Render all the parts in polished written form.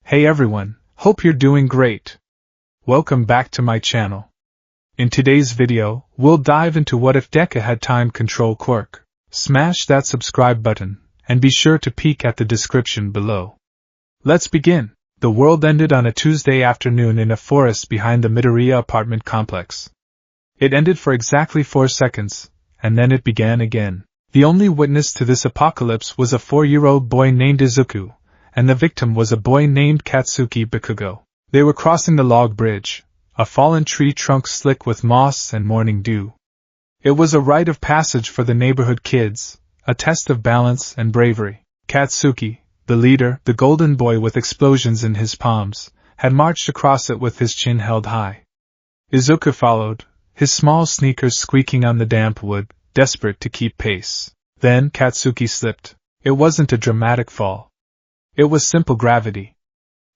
Hey everyone, hope you're doing great. Welcome back to my channel. In today's video, we'll dive into what if Deku had time control quirk. Smash that subscribe button, and be sure to peek at the description below. Let's begin. The world ended on a Tuesday afternoon in a forest behind the Midoriya apartment complex. It ended for exactly 4 seconds, and then it began again. The only witness to this apocalypse was a 4-year-old boy named Izuku, and the victim was a boy named Katsuki Bakugo. They were crossing the log bridge, a fallen tree trunk slick with moss and morning dew. It was a rite of passage for the neighborhood kids, a test of balance and bravery. Katsuki, the leader, the golden boy with explosions in his palms, had marched across it with his chin held high. Izuku followed, his small sneakers squeaking on the damp wood, desperate to keep pace. Then Katsuki slipped. It wasn't a dramatic fall. It was simple gravity.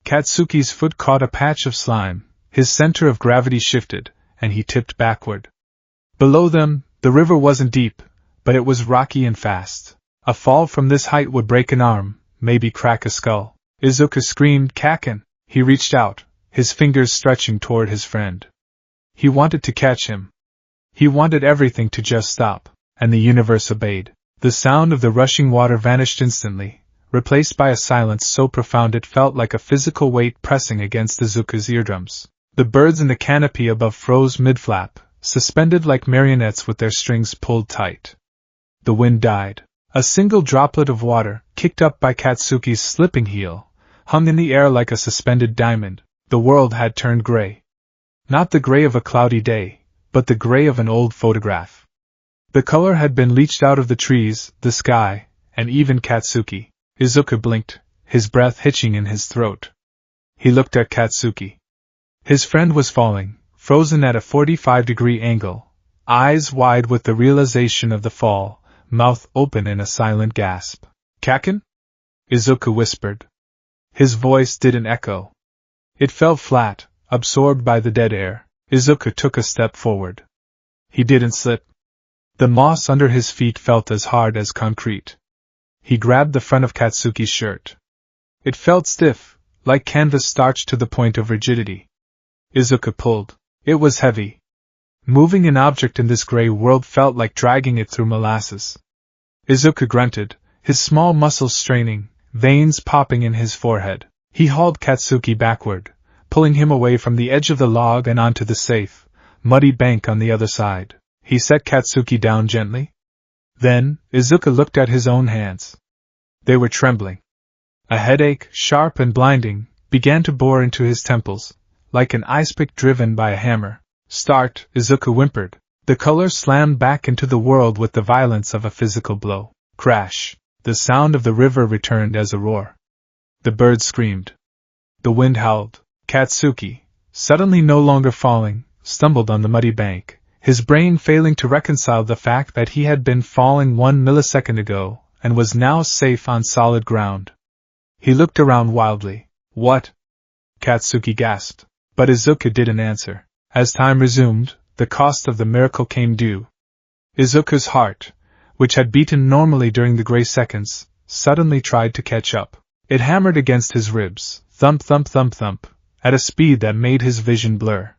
Katsuki's foot caught a patch of slime, his center of gravity shifted, and he tipped backward. Below them, the river wasn't deep, but it was rocky and fast. A fall from this height would break an arm, maybe crack a skull. Izuku screamed, "Kaken!" He reached out, his fingers stretching toward his friend. He wanted to catch him. He wanted everything to just stop, and the universe obeyed. The sound of the rushing water vanished instantly, replaced by a silence so profound it felt like a physical weight pressing against Izuku's eardrums. The birds in the canopy above froze mid-flap, suspended like marionettes with their strings pulled tight. The wind died. A single droplet of water, kicked up by Katsuki's slipping heel, hung in the air like a suspended diamond. The world had turned gray. Not the gray of a cloudy day, but the gray of an old photograph. The color had been leached out of the trees, the sky, and even Katsuki. Izuku blinked, his breath hitching in his throat. He looked at Katsuki. His friend was falling, frozen at a 45-degree angle, eyes wide with the realization of the fall, mouth open in a silent gasp. "Kaken?" Izuku whispered. His voice didn't echo. It fell flat, absorbed by the dead air. Izuku took a step forward. He didn't slip. The moss under his feet felt as hard as concrete. He grabbed the front of Katsuki's shirt. It felt stiff, like canvas starched to the point of rigidity. Izuku pulled. It was heavy. Moving an object in this gray world felt like dragging it through molasses. Izuku grunted, his small muscles straining, veins popping in his forehead. He hauled Katsuki backward, pulling him away from the edge of the log and onto the safe, muddy bank on the other side. He set Katsuki down gently. Then, Izuku looked at his own hands. They were trembling. A headache, sharp and blinding, began to bore into his temples, like an ice pick driven by a hammer. "Start," Izuku whimpered. The color slammed back into the world with the violence of a physical blow. Crash! The sound of the river returned as a roar. The birds screamed. The wind howled. Katsuki, suddenly no longer falling, stumbled on the muddy bank, his brain failing to reconcile the fact that he had been falling 1 millisecond ago, and was now safe on solid ground. He looked around wildly. "What?" Katsuki gasped. But Izuku didn't answer. As time resumed, the cost of the miracle came due. Izuku's heart, which had beaten normally during the gray seconds, suddenly tried to catch up. It hammered against his ribs, thump thump thump thump, at a speed that made his vision blur.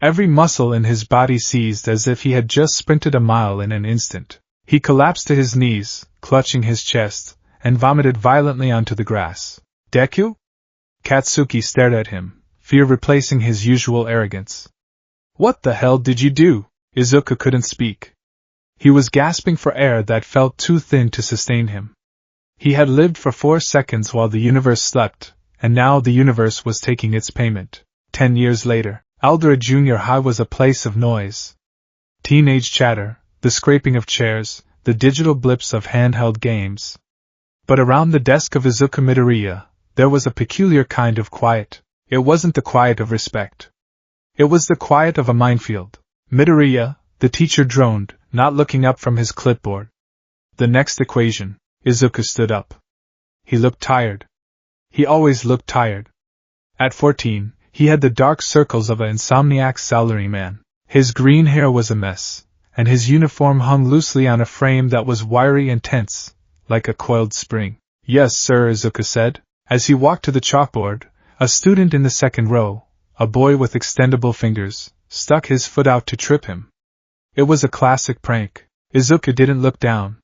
Every muscle in his body seized as if he had just sprinted a mile in an instant. He collapsed to his knees, clutching his chest, and vomited violently onto the grass. "Deku?" Katsuki stared at him, fear replacing his usual arrogance. "What the hell did you do?" Izuku couldn't speak. He was gasping for air that felt too thin to sustain him. He had lived for 4 seconds while the universe slept, and now the universe was taking its payment. 10 years later, Aldera Junior High was a place of noise. Teenage chatter, the scraping of chairs, the digital blips of handheld games. But around the desk of Izuku Midoriya, there was a peculiar kind of quiet. It wasn't the quiet of respect. It was the quiet of a minefield. "Midoriya," the teacher droned, not looking up from his clipboard. "The next equation." Izuku stood up. He looked tired. He always looked tired. At 14, he had the dark circles of an insomniac salaryman. His green hair was a mess, and his uniform hung loosely on a frame that was wiry and tense, like a coiled spring. "Yes, sir," Izuku said. As he walked to the chalkboard, A student in the second row, a boy with extendable fingers, stuck his foot out to trip him. It was a classic prank. Izuku didn't look down.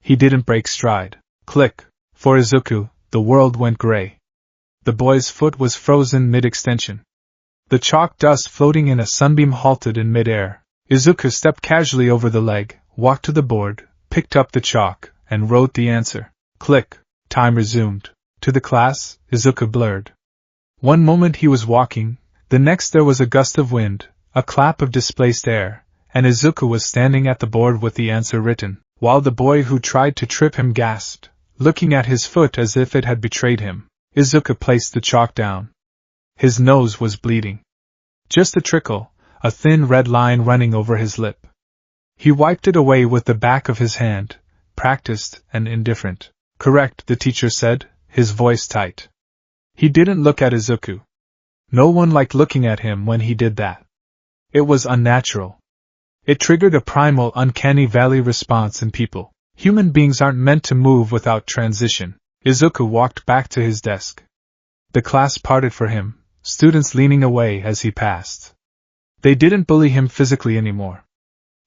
He didn't break stride. Click. For Izuku, the world went gray. The boy's foot was frozen mid-extension. The chalk dust floating in a sunbeam halted in mid-air. Izuku stepped casually over the leg, walked to the board, picked up the chalk, and wrote the answer. Click. Time resumed. To the class, Izuku blurred. One moment he was walking, the next there was a gust of wind, a clap of displaced air, and Izuku was standing at the board with the answer written, while the boy who tried to trip him gasped, looking at his foot as if it had betrayed him. Izuku placed the chalk down. His nose was bleeding. Just a trickle, a thin red line running over his lip. He wiped it away with the back of his hand, practiced and indifferent. Correct, the teacher said, his voice tight. He didn't look at Izuku. No one liked looking at him when he did that. It was unnatural. It triggered a primal, uncanny valley response in people. Human beings aren't meant to move without transition. Izuku walked back to his desk. The class parted for him, students leaning away as he passed. They didn't bully him physically anymore.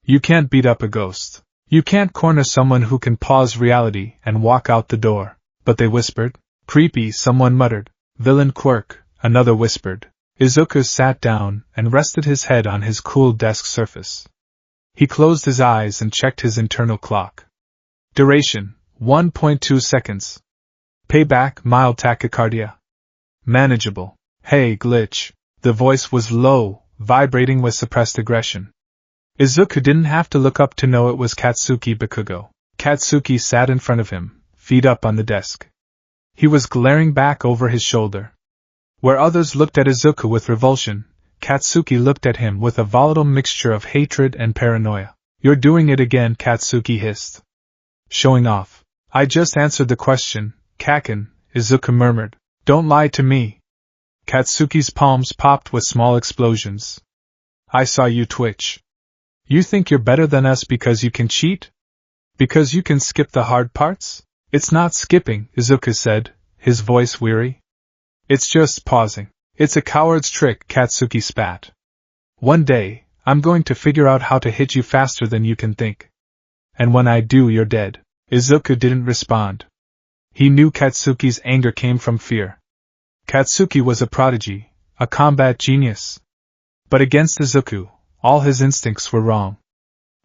You can't beat up a ghost. You can't corner someone who can pause reality and walk out the door. But they whispered. Creepy, someone muttered. Villain quirk, another whispered. Izuku sat down and rested his head on his cool desk surface. He closed his eyes and checked his internal clock. Duration, 1.2 seconds. Payback, mild tachycardia. Manageable. Hey, glitch. The voice was low, vibrating with suppressed aggression. Izuku didn't have to look up to know it was Katsuki Bakugo. Katsuki sat in front of him, feet up on the desk. He was glaring back over his shoulder. Where others looked at Izuku with revulsion, Katsuki looked at him with a volatile mixture of hatred and paranoia. You're doing it again, Katsuki hissed. Showing off. I just answered the question, Kaken, Izuku murmured. Don't lie to me. Katsuki's palms popped with small explosions. I saw you twitch. You think you're better than us because you can cheat? Because you can skip the hard parts? It's not skipping, Izuku said, his voice weary. It's just pausing. It's a coward's trick, Katsuki spat. One day, I'm going to figure out how to hit you faster than you can think. And when I do, you're dead. Izuku didn't respond. He knew Katsuki's anger came from fear. Katsuki was a prodigy, a combat genius. But against Izuku, all his instincts were wrong.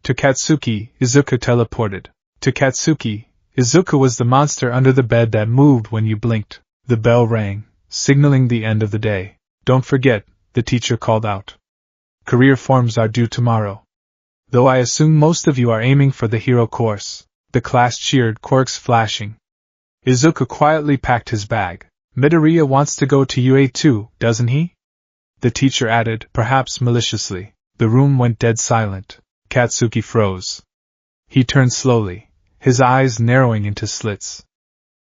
To Katsuki, Izuku teleported. To Katsuki, Izuku was the monster under the bed that moved when you blinked. The bell rang, signaling the end of the day. Don't forget, the teacher called out. Career forms are due tomorrow. Though I assume most of you are aiming for the hero course. The class cheered, quirks flashing. Izuku quietly packed his bag. Midoriya wants to go to UA too, doesn't he? The teacher added, perhaps maliciously. The room went dead silent. Katsuki froze. He turned slowly, his eyes narrowing into slits.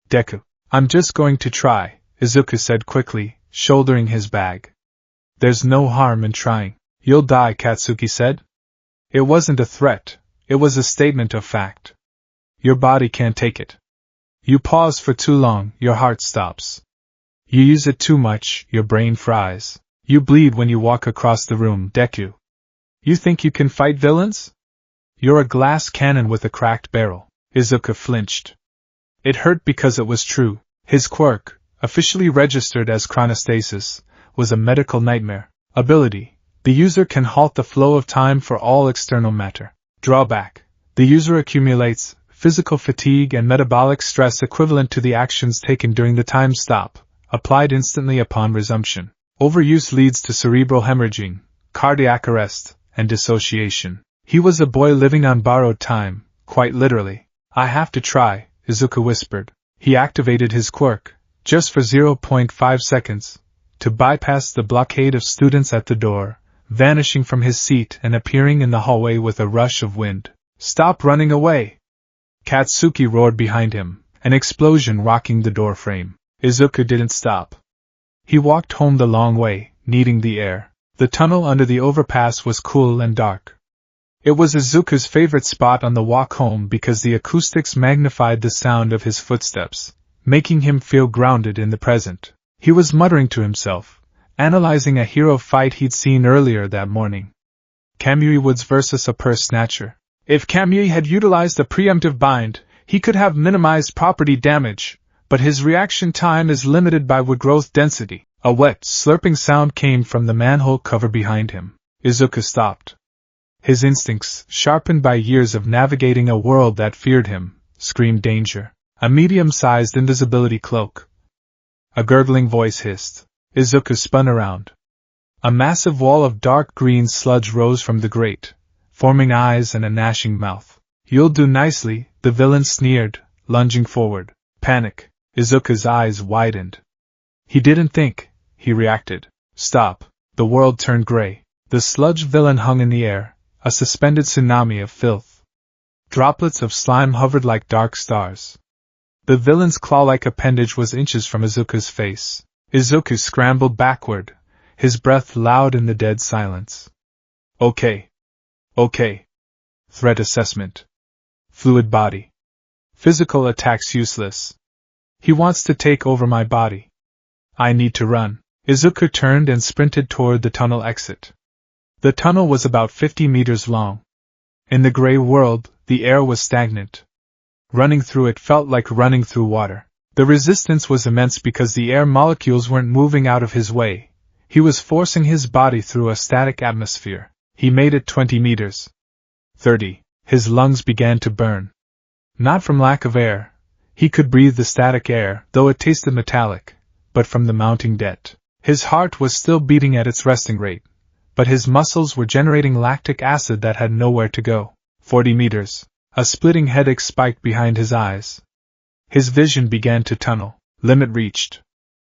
Deku. I'm just going to try, Izuku said quickly, shouldering his bag. There's no harm in trying. You'll die, Katsuki said. It wasn't a threat, it was a statement of fact. Your body can't take it. You pause for too long, your heart stops. You use it too much, your brain fries. You bleed when you walk across the room, Deku. You think you can fight villains? You're a glass cannon with a cracked barrel. Izuku flinched. It hurt because it was true. His quirk, officially registered as chronostasis, was a medical nightmare. Ability. The user can halt the flow of time for all external matter. Drawback. The user accumulates physical fatigue and metabolic stress equivalent to the actions taken during the time stop, applied instantly upon resumption. Overuse leads to cerebral hemorrhaging, cardiac arrest, and dissociation. He was a boy living on borrowed time, quite literally. I have to try, Izuku whispered. He activated his quirk, just for 0.5 seconds, to bypass the blockade of students at the door, vanishing from his seat and appearing in the hallway with a rush of wind. Stop running away! Katsuki roared behind him, an explosion rocking the door frame. Izuku didn't stop. He walked home the long way, needing the air. The tunnel under the overpass was cool and dark. It was Izuku's favorite spot on the walk home because the acoustics magnified the sound of his footsteps, making him feel grounded in the present. He was muttering to himself, analyzing a hero fight he'd seen earlier that morning. Kamui Woods versus a purse snatcher. If Kamui had utilized a preemptive bind, he could have minimized property damage, but his reaction time is limited by wood growth density. A wet, slurping sound came from the manhole cover behind him. Izuku stopped. His instincts, sharpened by years of navigating a world that feared him, screamed danger. A medium-sized invisibility cloak. A gurgling voice hissed. Izuku spun around. A massive wall of dark green sludge rose from the grate, forming eyes and a gnashing mouth. You'll do nicely, the villain sneered, lunging forward. Panic. Izuku's eyes widened. He didn't think, he reacted. Stop. The world turned gray. The sludge villain hung in the air, a suspended tsunami of filth. Droplets of slime hovered like dark stars. The villain's claw-like appendage was inches from Izuku's face. Izuku scrambled backward, his breath loud in the dead silence. Okay. Threat assessment. Fluid body. Physical attacks useless. He wants to take over my body. I need to run. Izuku turned and sprinted toward the tunnel exit. The tunnel was about 50 meters long. In the gray world, the air was stagnant. Running through it felt like running through water. The resistance was immense because the air molecules weren't moving out of his way. He was forcing his body through a static atmosphere. He made it 20 meters. 30. His lungs began to burn. Not from lack of air. He could breathe the static air, though it tasted metallic, but from the mounting debt. His heart was still beating at its resting rate, but his muscles were generating lactic acid that had nowhere to go. 40 meters. A splitting headache spiked behind his eyes. His vision began to tunnel. Limit reached.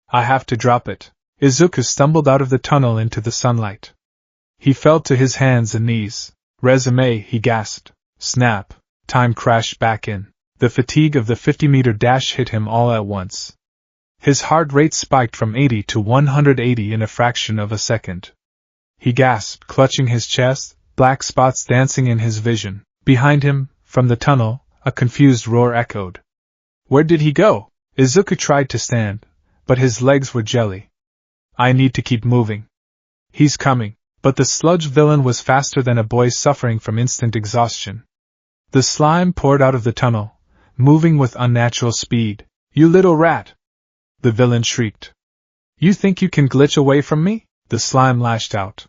I have to drop it. Izuku stumbled out of the tunnel into the sunlight. He fell to his hands and knees. Resume, he gasped. Snap. Time crashed back in. The fatigue of the 50-meter dash hit him all at once. His heart rate spiked from 80 to 180 in a fraction of a second. He gasped, clutching his chest, black spots dancing in his vision. Behind him, from the tunnel, a confused roar echoed. Where did he go? Izuku tried to stand, but his legs were jelly. I need to keep moving. He's coming. But the sludge villain was faster than a boy suffering from instant exhaustion. The slime poured out of the tunnel, moving with unnatural speed. You little rat! The villain shrieked. You think you can glitch away from me? The slime lashed out.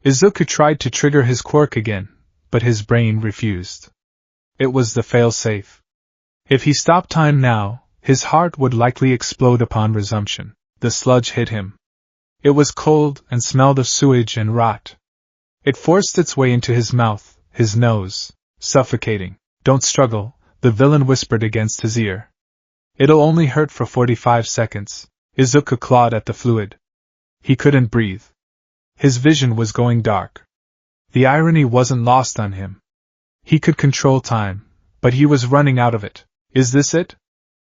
Izuku tried to trigger his quirk again, but his brain refused. It was the fail-safe. If he stopped time now, his heart would likely explode upon resumption. The sludge hit him. It was cold and smelled of sewage and rot. It forced its way into his mouth, his nose, suffocating. Don't struggle, the villain whispered against his ear. It'll only hurt for 45 seconds. Izuku clawed at the fluid. He couldn't breathe. His vision was going dark. The irony wasn't lost on him. He could control time, but he was running out of it. Is this it?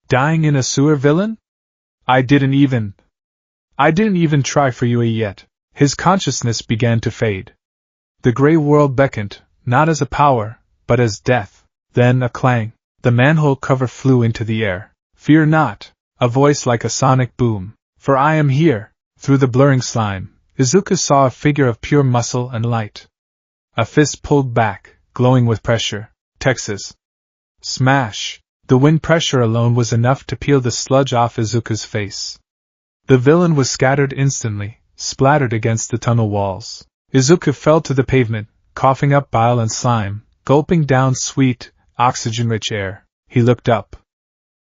Dying in a sewer, villain? I didn't even try for you yet. His consciousness began to fade. The gray world beckoned, not as a power, but as death. Then a clang. The manhole cover flew into the air. Fear not, a voice like a sonic boom. For I am here. Through the blurring slime, Izuku saw a figure of pure muscle and light. A fist pulled back, glowing with pressure. Texas. Smash! The wind pressure alone was enough to peel the sludge off Izuku's face. The villain was scattered instantly, splattered against the tunnel walls. Izuku fell to the pavement, coughing up bile and slime, gulping down sweet, oxygen-rich air. He looked up.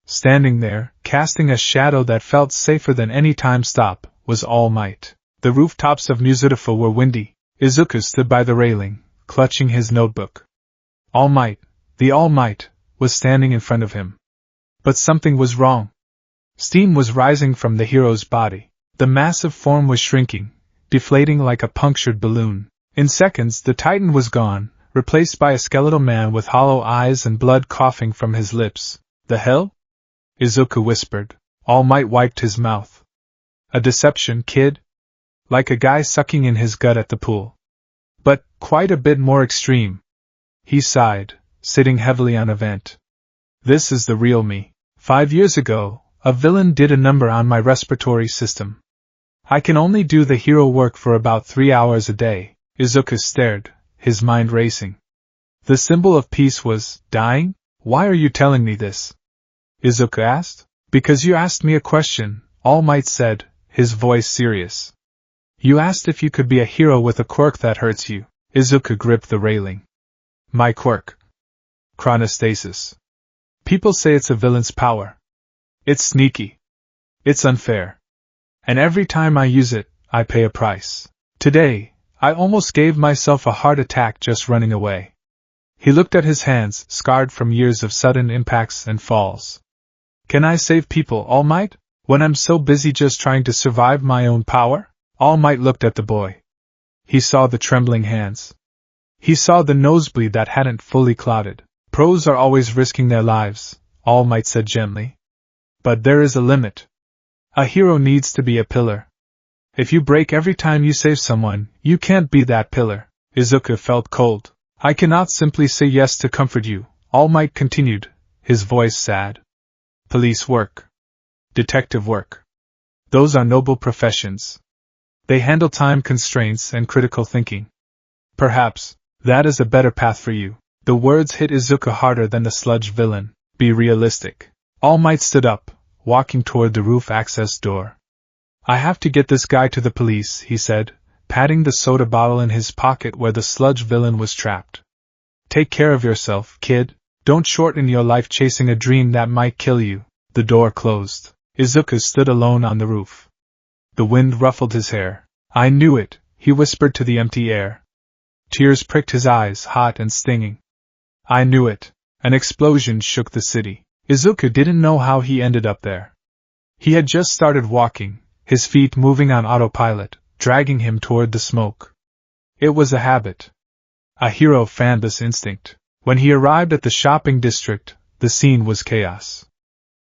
Standing there, casting a shadow that felt safer than any time stop, was All Might. The rooftops of Muzutofo were windy. Izuku stood by the railing, clutching his notebook. All Might, the All Might, was standing in front of him. But something was wrong. Steam was rising from the hero's body. The massive form was shrinking, deflating like a punctured balloon. In seconds, the Titan was gone, replaced by a skeletal man with hollow eyes and blood coughing from his lips. The hell? Izuku whispered. All Might wiped his mouth. A deception, kid? Like a guy sucking in his gut at the pool. But quite a bit more extreme. He sighed, sitting heavily on a vent. This is the real me. 5 years ago, a villain did a number on my respiratory system. I can only do the hero work for about 3 hours a day. Izuku stared, his mind racing. The symbol of peace was dying? Why are you telling me this? Izuku asked. Because you asked me a question, All Might said, his voice serious. You asked if you could be a hero with a quirk that hurts you. Izuku gripped the railing. My quirk. Chronostasis. People say it's a villain's power. It's sneaky. It's unfair. And every time I use it, I pay a price. Today, I almost gave myself a heart attack just running away. He looked at his hands, scarred from years of sudden impacts and falls. Can I save people, All Might? When I'm so busy just trying to survive my own power? All Might looked at the boy. He saw the trembling hands. He saw the nosebleed that hadn't fully clotted. Pros are always risking their lives, All Might said gently. But there is a limit. A hero needs to be a pillar. If you break every time you save someone, you can't be that pillar. Izuku felt cold. I cannot simply say yes to comfort you, All Might continued, his voice sad. Police work. Detective work. Those are noble professions. They handle time constraints and critical thinking. Perhaps, that is a better path for you. The words hit Izuku harder than the sludge villain. Be realistic. All Might stood up, walking toward the roof access door. I have to get this guy to the police, he said, patting the soda bottle in his pocket where the sludge villain was trapped. Take care of yourself, kid. Don't shorten your life chasing a dream that might kill you. The door closed. Izuku stood alone on the roof. The wind ruffled his hair. I knew it, he whispered to the empty air. Tears pricked his eyes, hot and stinging. I knew it. An explosion shook the city. Izuku didn't know how he ended up there. He had just started walking, his feet moving on autopilot, dragging him toward the smoke. It was a habit. A hero fanned this instinct. When he arrived at the shopping district, the scene was chaos.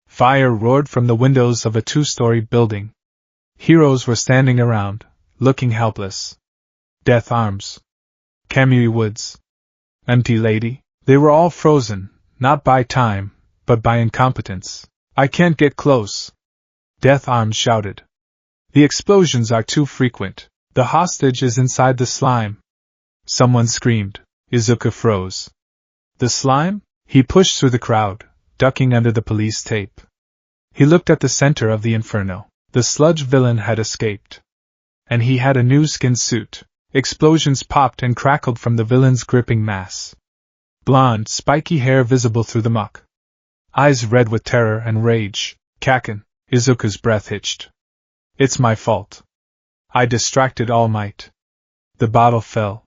Fire roared from the windows of a 2-story building. Heroes were standing around, looking helpless. Death arms. Kamui woods. Empty lady. They were all frozen, not by time, but by incompetence. I can't get close. Death arms shouted. The explosions are too frequent. The hostage is inside the slime. Someone screamed. Izuku froze. The slime? He pushed through the crowd, ducking under the police tape. He looked at the center of the inferno. The sludge villain had escaped. And he had a new skin suit. Explosions popped and crackled from the villain's gripping mass. Blonde, spiky hair visible through the muck. Eyes red with terror and rage. Kaken. Izuku's breath hitched. It's my fault. I distracted All Might. The bottle fell.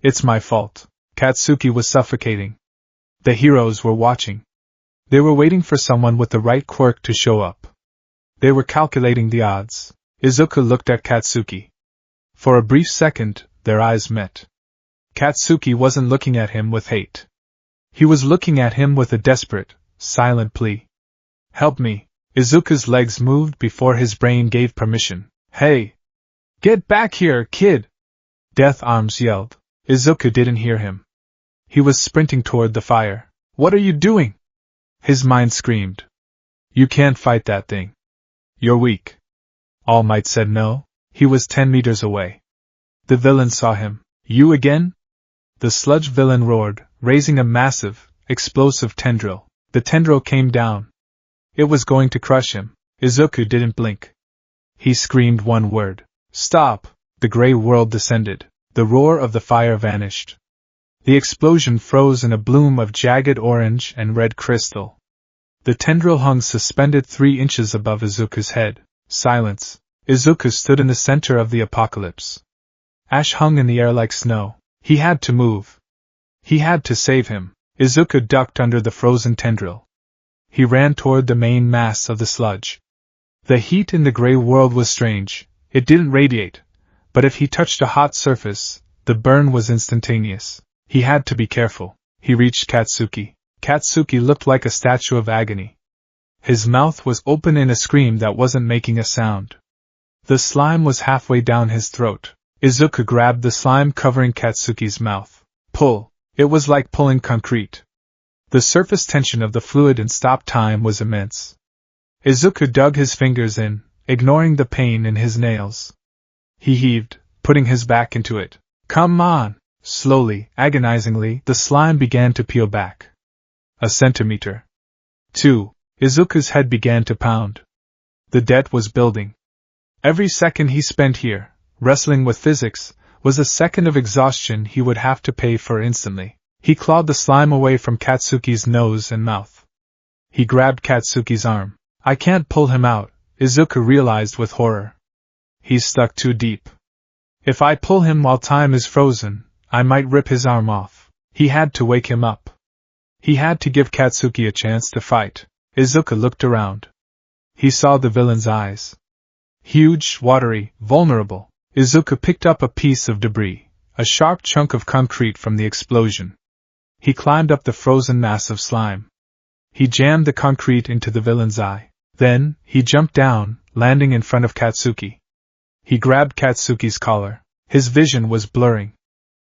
It's my fault. Katsuki was suffocating. The heroes were watching. They were waiting for someone with the right quirk to show up. They were calculating the odds. Izuku looked at Katsuki. For a brief second, their eyes met. Katsuki wasn't looking at him with hate. He was looking at him with a desperate, silent plea. Help me. Izuku's legs moved before his brain gave permission. Hey! Get back here, kid! Death Arms yelled. Izuku didn't hear him. He was sprinting toward the fire. What are you doing? His mind screamed. You can't fight that thing. You're weak. All Might said no. He was 10 meters away. The villain saw him. You again? The sludge villain roared, raising a massive, explosive tendril. The tendril came down. It was going to crush him. Izuku didn't blink. He screamed one word. Stop! The gray world descended. The roar of the fire vanished. The explosion froze in a bloom of jagged orange and red crystal. The tendril hung suspended 3 inches above Izuku's head. Silence. Izuku stood in the center of the apocalypse. Ash hung in the air like snow. He had to move. He had to save him. Izuku ducked under the frozen tendril. He ran toward the main mass of the sludge. The heat in the gray world was strange. It didn't radiate, but if he touched a hot surface, the burn was instantaneous. He had to be careful. He reached Katsuki. Katsuki looked like a statue of agony. His mouth was open in a scream that wasn't making a sound. The slime was halfway down his throat. Izuku grabbed the slime covering Katsuki's mouth. Pull. It was like pulling concrete. The surface tension of the fluid in stop time was immense. Izuku dug his fingers in, ignoring the pain in his nails. He heaved, putting his back into it. Come on! Slowly, agonizingly, the slime began to peel back. A centimeter. 2. Izuku's head began to pound. The debt was building. Every second he spent here, wrestling with physics, was a second of exhaustion he would have to pay for instantly. He clawed the slime away from Katsuki's nose and mouth. He grabbed Katsuki's arm. I can't pull him out, Izuku realized with horror. He's stuck too deep. If I pull him while time is frozen, I might rip his arm off. He had to wake him up. He had to give Katsuki a chance to fight. Izuku looked around. He saw the villain's eyes. Huge, watery, vulnerable. Izuku picked up a piece of debris, a sharp chunk of concrete from the explosion. He climbed up the frozen mass of slime. He jammed the concrete into the villain's eye. Then, he jumped down, landing in front of Katsuki. He grabbed Katsuki's collar. His vision was blurring.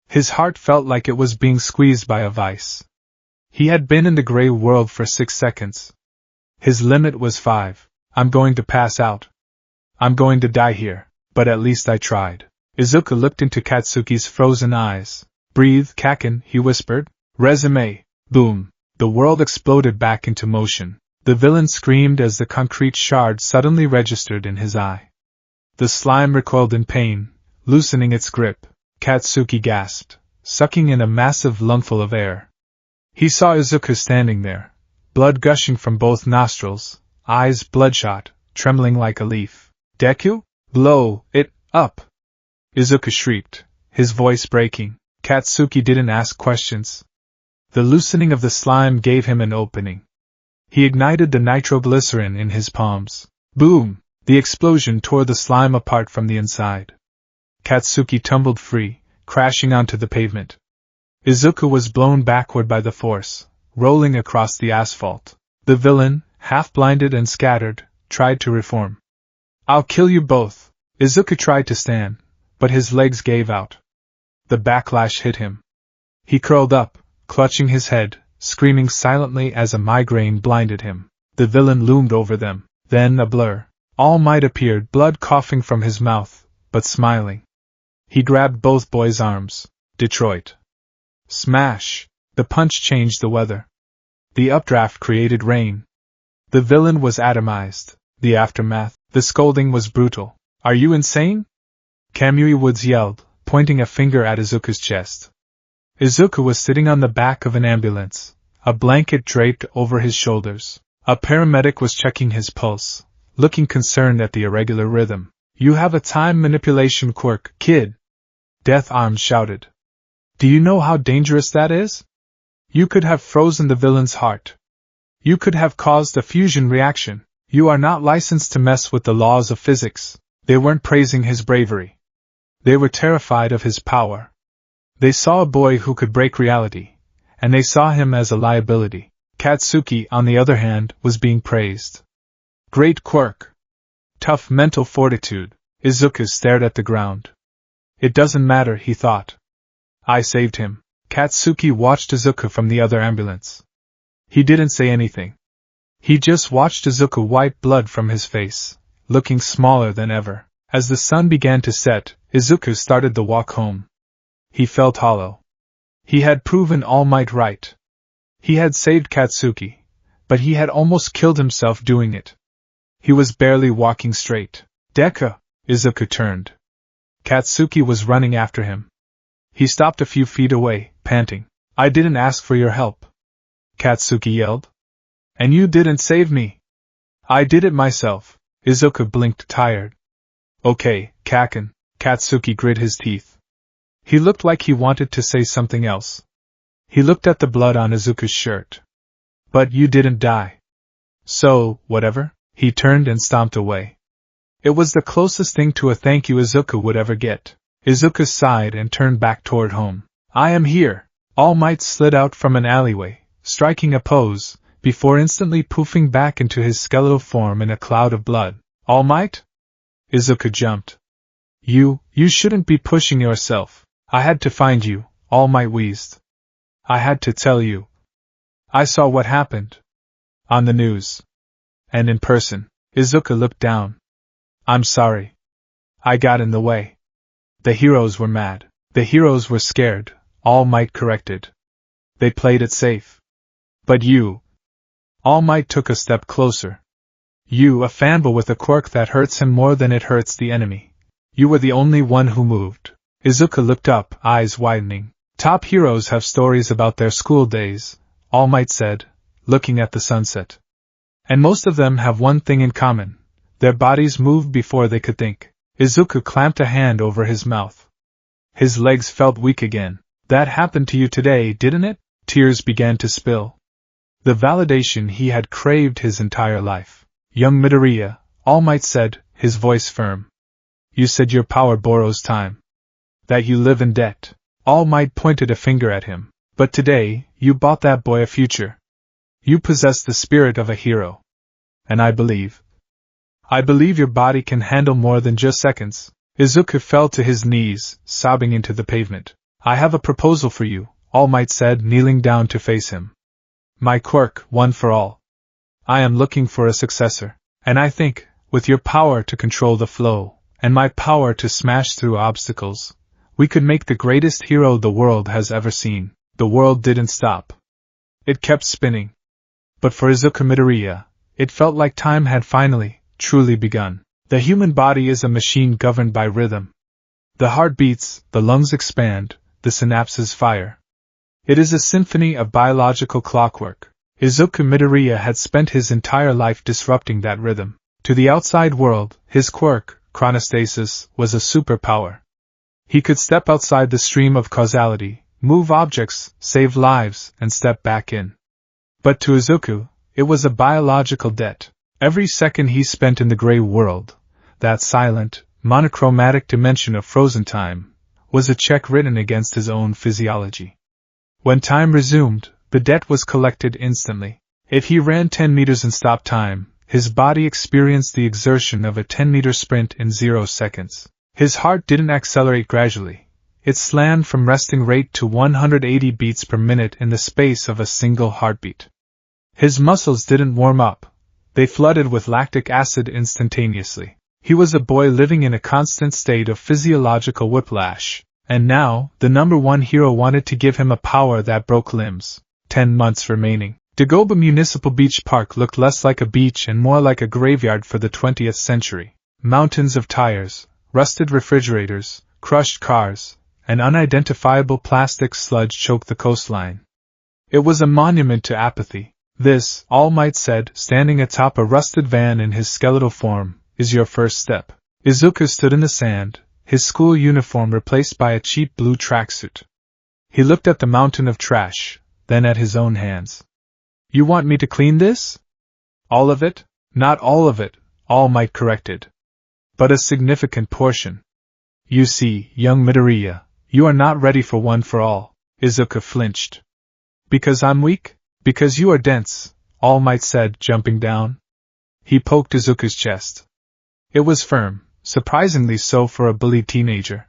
His heart felt like it was being squeezed by a vice. He had been in the gray world for 6 seconds. His limit was 5. I'm going to pass out. I'm going to die here, but at least I tried. Izuku looked into Katsuki's frozen eyes. Breathe, Kaken, he whispered. Resume. Boom. The world exploded back into motion. The villain screamed as the concrete shard suddenly registered in his eye. The slime recoiled in pain, loosening its grip. Katsuki gasped, sucking in a massive lungful of air. He saw Izuku standing there, blood gushing from both nostrils, eyes bloodshot, trembling like a leaf. Deku? Blow it up! Izuku shrieked, his voice breaking. Katsuki didn't ask questions. The loosening of the slime gave him an opening. He ignited the nitroglycerin in his palms. Boom! The explosion tore the slime apart from the inside. Katsuki tumbled free, crashing onto the pavement. Izuku was blown backward by the force, rolling across the asphalt. The villain, half-blinded and scattered, tried to reform. I'll kill you both. Izuku tried to stand, but his legs gave out. The backlash hit him. He curled up, clutching his head, screaming silently as a migraine blinded him. The villain loomed over them. Then a blur. All Might appeared, blood coughing from his mouth, but smiling. He grabbed both boys' arms. Detroit. Smash! The punch changed the weather. The updraft created rain. The villain was atomized. The aftermath. The scolding was brutal. Are you insane? Kamui Woods yelled, pointing a finger at Izuku's chest. Izuku was sitting on the back of an ambulance, a blanket draped over his shoulders. A paramedic was checking his pulse, looking concerned at the irregular rhythm. You have a time manipulation quirk, kid. Death Arms shouted. Do you know how dangerous that is? You could have frozen the villain's heart. You could have caused a fusion reaction. You are not licensed to mess with the laws of physics. They weren't praising his bravery. They were terrified of his power. They saw a boy who could break reality, and they saw him as a liability. Katsuki, on the other hand, was being praised. Great quirk. Tough mental fortitude. Izuku stared at the ground. It doesn't matter, he thought. I saved him. Katsuki watched Izuku from the other ambulance. He didn't say anything. He just watched Izuku wipe blood from his face, looking smaller than ever. As the sun began to set, Izuku started the walk home. He felt hollow. He had proven All Might right. He had saved Katsuki, but he had almost killed himself doing it. He was barely walking straight. Deku! Izuku turned. Katsuki was running after him. He stopped a few feet away, panting. I didn't ask for your help. Katsuki yelled. And you didn't save me. I did it myself. Izuku blinked tired. Okay, Kaken. Katsuki grit his teeth. He looked like he wanted to say something else. He looked at the blood on Izuku's shirt. But you didn't die. So, whatever. He turned and stomped away. It was the closest thing to a thank you Izuku would ever get. Izuku sighed and turned back toward home. I am here. All Might slid out from an alleyway, striking a pose, before instantly poofing back into his skeletal form in a cloud of blood. All Might? Izuku jumped. You shouldn't be pushing yourself. I had to find you, All Might wheezed. I had to tell you. I saw what happened. On the news. and in person. Izuku looked down. I'm sorry. I got in the way. The heroes were mad. The heroes were scared, All Might corrected. They played it safe. But you. All Might took a step closer. You, a fanboy with a quirk that hurts him more than it hurts the enemy. You were the only one who moved. Izuku looked up, eyes widening. Top heroes have stories about their school days, All Might said, looking at the sunset. And most of them have one thing in common. Their bodies moved before they could think. Izuku clamped a hand over his mouth. His legs felt weak again. That happened to you today, didn't it? Tears began to spill. The validation he had craved his entire life. Young Midoriya, All Might said, his voice firm. You said your power borrows time. That you live in debt. All Might pointed a finger at him. But today, you bought that boy a future. You possess the spirit of a hero. And I believe your body can handle more than just seconds. Izuku fell to his knees, sobbing into the pavement. I have a proposal for you, All Might said, kneeling down to face him. My quirk, one for all. I am looking for a successor. And I think, with your power to control the flow, and my power to smash through obstacles, we could make the greatest hero the world has ever seen. The world didn't stop. It kept spinning. But for Izuku Midoriya, it felt like time had finally, truly begun. The human body is a machine governed by rhythm. The heart beats, the lungs expand, the synapses fire. It is a symphony of biological clockwork. Izuku Midoriya had spent his entire life disrupting that rhythm. To the outside world, his quirk, chronostasis, was a superpower. He could step outside the stream of causality, move objects, save lives, and step back in. But to Izuku, it was a biological debt. Every second he spent in the gray world, that silent, monochromatic dimension of frozen time, was a check written against his own physiology. When time resumed, the debt was collected instantly. If he ran 10 meters and stopped time, his body experienced the exertion of a 10-meter sprint in 0 seconds. His heart didn't accelerate gradually. It slammed from resting rate to 180 beats per minute in the space of a single heartbeat. His muscles didn't warm up. They flooded with lactic acid instantaneously. He was a boy living in a constant state of physiological whiplash. And now, the number one hero wanted to give him a power that broke limbs. 10 months remaining. Dagoba Municipal Beach Park looked less like a beach and more like a graveyard for the 20th century. Mountains of tires, rusted refrigerators, crushed cars, and unidentifiable plastic sludge choked the coastline. It was a monument to apathy. This, All Might said, standing atop a rusted van in his skeletal form, is your first step. Izuku stood in the sand, his school uniform replaced by a cheap blue tracksuit. He looked at the mountain of trash, then at his own hands. You want me to clean this? All of it? Not all of it, All Might corrected. But a significant portion. You see, young Midoriya, you are not ready for one for all. Izuku flinched. Because I'm weak? Because you are dense, All Might said, jumping down. He poked Izuku's chest. It was firm, surprisingly so for a bullied teenager.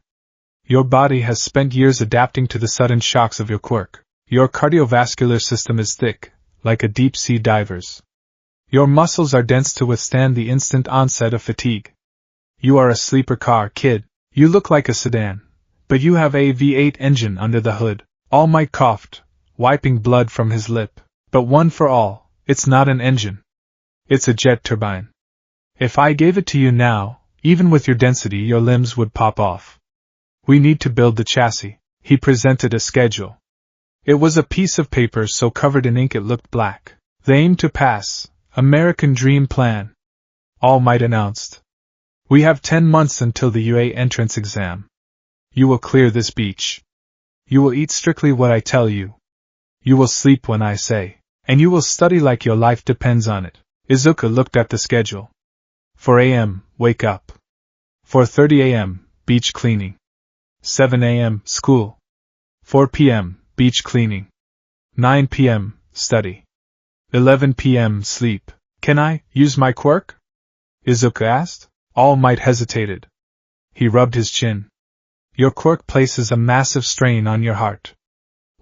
Your body has spent years adapting to the sudden shocks of your quirk. Your cardiovascular system is thick, like a deep-sea diver's. Your muscles are dense to withstand the instant onset of fatigue. You are a sleeper car, kid. You look like a sedan, but you have a V8 engine under the hood. All Might coughed, wiping blood from his lip. But one for all, it's not an engine. It's a jet turbine. If I gave it to you now, even with your density, your limbs would pop off. We need to build the chassis. He presented a schedule. It was a piece of paper so covered in ink it looked black. The aim to pass, American Dream Plan. All Might announced. We have 10 months until the UA entrance exam. You will clear this beach. You will eat strictly what I tell you. You will sleep when I say. And you will study like your life depends on it. Izuku looked at the schedule. 4 a.m., wake up. 4:30 a.m., beach cleaning. 7 a.m., school. 4 p.m., beach cleaning. 9 p.m., study. 11 p.m., sleep. Can I use my quirk? Izuku asked. All Might hesitated. He rubbed his chin. Your quirk places a massive strain on your heart.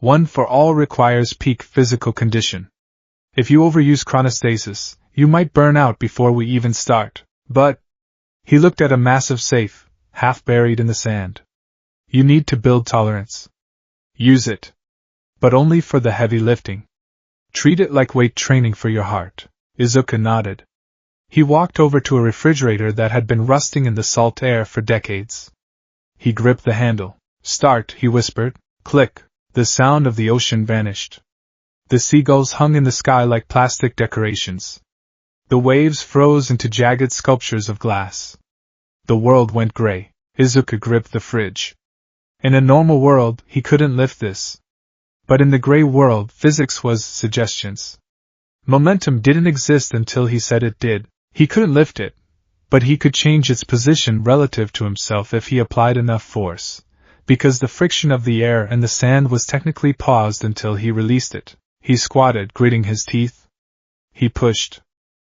One for all requires peak physical condition. If you overuse chronostasis, You might burn out before we even start. But... He looked at a massive safe, half buried in the sand. You need to build tolerance. Use it. But only for the heavy lifting. Treat it like weight training for your heart. Izuku nodded. He walked over to a refrigerator that had been rusting in the salt air for decades. He gripped the handle. Start, he whispered. Click. The sound of the ocean vanished. The seagulls hung in the sky like plastic decorations. The waves froze into jagged sculptures of glass. The world went gray. Izuku gripped the fridge. In a normal world, he couldn't lift this. But in the gray world, physics was suggestions. Momentum didn't exist until he said it did. He couldn't lift it, but he could change its position relative to himself if he applied enough force, because the friction of the air and the sand was technically paused until he released it. He squatted, gritting his teeth. He pushed.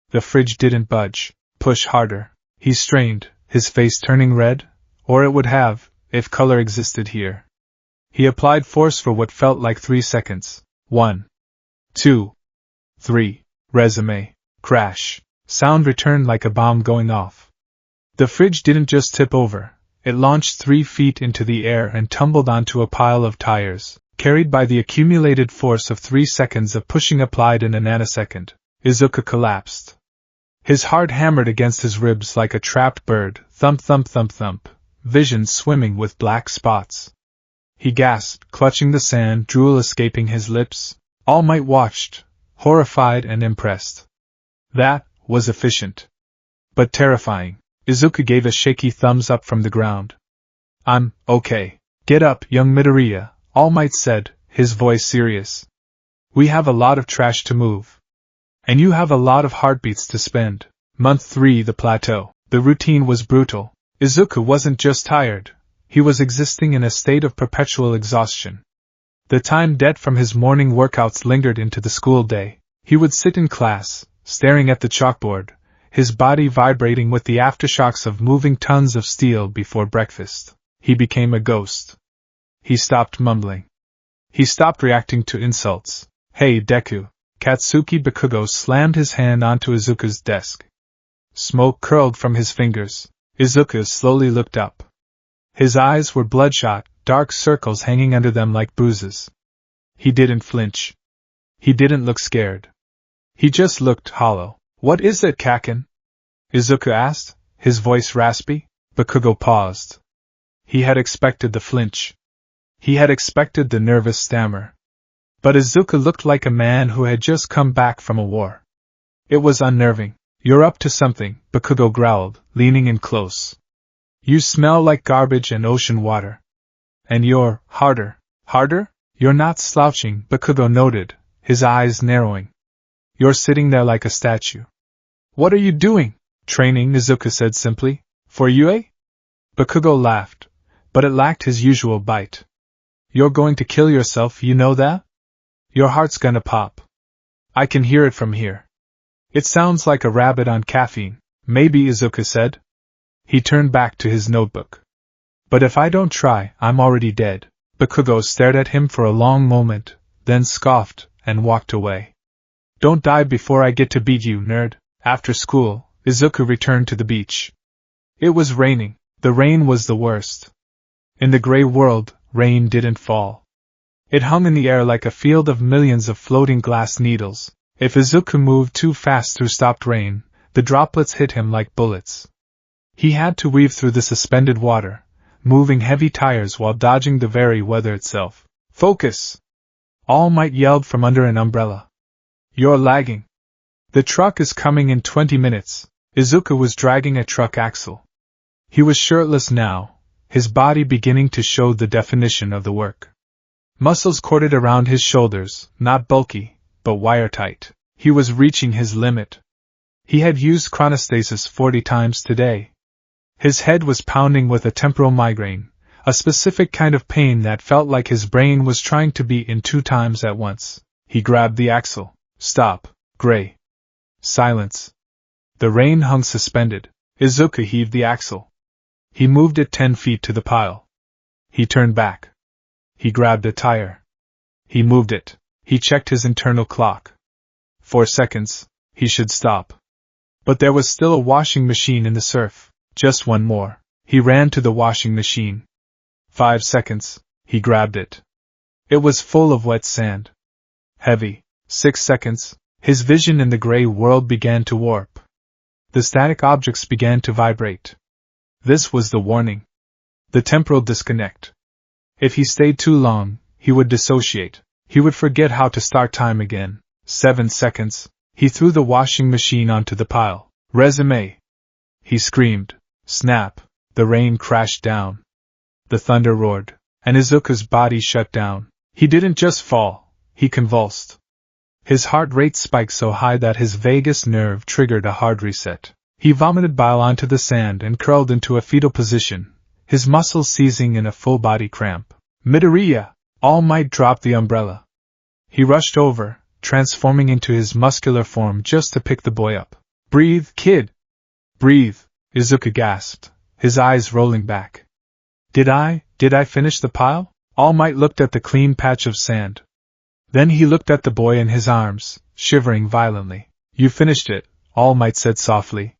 The fridge didn't budge. Push harder. He strained, his face turning red, or it would have, if color existed here. He applied force for what felt like 3 seconds. 1, 2, 3. Resume. Crash. Sound returned like a bomb going off. The fridge didn't just tip over, it launched 3 feet into the air and tumbled onto a pile of tires, carried by the accumulated force of 3 seconds of pushing applied in a nanosecond. Izuku collapsed. His heart hammered against his ribs like a trapped bird, thump thump thump thump, vision swimming with black spots. He gasped, clutching the sand, drool escaping his lips. All Might watched, horrified and impressed. That was efficient. But terrifying. Izuku gave a shaky thumbs up from the ground. I'm okay. Get up, young Midoriya, All Might said, his voice serious. We have a lot of trash to move. And you have a lot of heartbeats to spend. Month 3, the plateau. The routine was brutal. Izuku wasn't just tired, he was existing in a state of perpetual exhaustion. The time debt from his morning workouts lingered into the school day. He would sit in class, staring at the chalkboard, his body vibrating with the aftershocks of moving tons of steel before breakfast. He became a ghost. He stopped mumbling. He stopped reacting to insults. Hey, Deku. Katsuki Bakugo slammed his hand onto Izuku's desk. Smoke curled from his fingers. Izuku slowly looked up. His eyes were bloodshot, dark circles hanging under them like bruises. He didn't flinch. He didn't look scared. He just looked hollow. What is it, Kaken? Izuku asked, his voice raspy. Bakugo paused. He had expected the flinch. He had expected the nervous stammer. But Izuku looked like a man who had just come back from a war. It was unnerving. You're up to something, Bakugo growled, leaning in close. You smell like garbage and ocean water. And you're harder. Harder? You're not slouching, Bakugo noted, his eyes narrowing. You're sitting there like a statue. What are you doing? Training, Izuku said simply. For UA? Bakugo laughed, but it lacked his usual bite. You're going to kill yourself, you know that? Your heart's gonna pop. I can hear it from here. It sounds like a rabbit on caffeine, maybe, Izuku said. He turned back to his notebook. But if I don't try, I'm already dead. Bakugo stared at him for a long moment, then scoffed, and walked away. Don't die before I get to beat you, nerd. After school, Izuku returned to the beach. It was raining. The rain was the worst. In the gray world, rain didn't fall. It hung in the air like a field of millions of floating glass needles. If Izuku moved too fast through stopped rain, the droplets hit him like bullets. He had to weave through the suspended water, moving heavy tires while dodging the very weather itself. Focus! All Might yelled from under an umbrella. You're lagging. The truck is coming in 20 minutes. Izuku was dragging a truck axle. He was shirtless now, his body beginning to show the definition of the work. Muscles corded around his shoulders, not bulky, but wire-tight. He was reaching his limit. He had used chronostasis 40 times today. His head was pounding with a temporal migraine, a specific kind of pain that felt like his brain was trying to beat in 2 times at once. He grabbed the axle. Stop. Gray. Silence. The rain hung suspended. Izuku heaved the axle. He moved it 10 feet to the pile. He turned back. He grabbed a tire. He moved it. He checked his internal clock. 4 seconds. He should stop. But there was still a washing machine in the surf. Just one more. He ran to the washing machine. 5 seconds. He grabbed it. It was full of wet sand. Heavy. 6 seconds. His vision in the gray world began to warp. The static objects began to vibrate. This was the warning. The temporal disconnect. If he stayed too long, he would dissociate. He would forget how to start time again. 7 seconds. He threw the washing machine onto the pile. Resume! He screamed. Snap! The rain crashed down. The thunder roared, and Izuku's body shut down. He didn't just fall, he convulsed. His heart rate spiked so high that his vagus nerve triggered a hard reset. He vomited bile onto the sand and curled into a fetal position, his muscles seizing in a full-body cramp. Midoriya! All Might dropped the umbrella. He rushed over, transforming into his muscular form just to pick the boy up. Breathe, kid! Breathe! Izuku gasped, his eyes rolling back. Did I finish the pile? All Might looked at the clean patch of sand. Then he looked at the boy in his arms, shivering violently. You finished it, All Might said softly.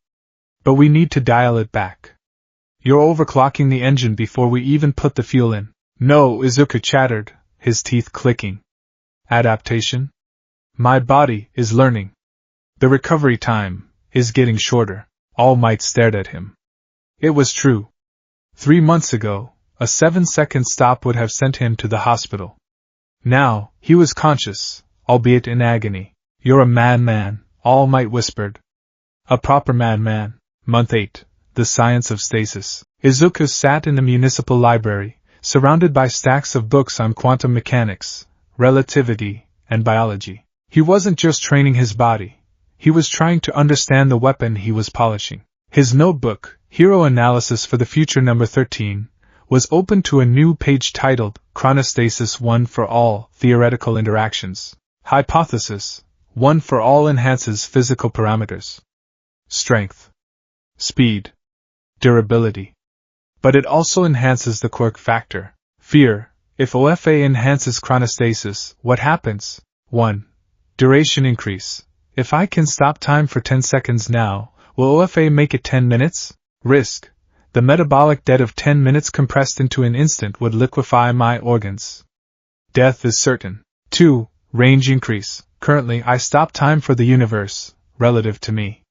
But we need to dial it back. You're overclocking the engine before we even put the fuel in. No, Izuku chattered, his teeth clicking. Adaptation? My body is learning. The recovery time is getting shorter. All Might stared at him. It was true. 3 months ago, a 7-second stop would have sent him to the hospital. Now, he was conscious, albeit in agony. You're a madman, All Might whispered. A proper madman. Month 8. The Science of Stasis. Izuku sat in the municipal library, surrounded by stacks of books on quantum mechanics, relativity, and biology. He wasn't just training his body. He was trying to understand the weapon he was polishing. His notebook, Hero Analysis for the Future number 13, was open to a new page titled Chronostasis 1 for All Theoretical Interactions. Hypothesis 1 for All enhances physical parameters. Strength. Speed. Durability. But it also enhances the quirk factor. Fear. If OFA enhances chronostasis, what happens? 1. Duration increase. If I can stop time for 10 seconds now, will OFA make it 10 minutes? Risk. The metabolic debt of 10 minutes compressed into an instant would liquefy my organs. Death is certain. 2. Range increase. Currently I stop time for the universe, relative to me.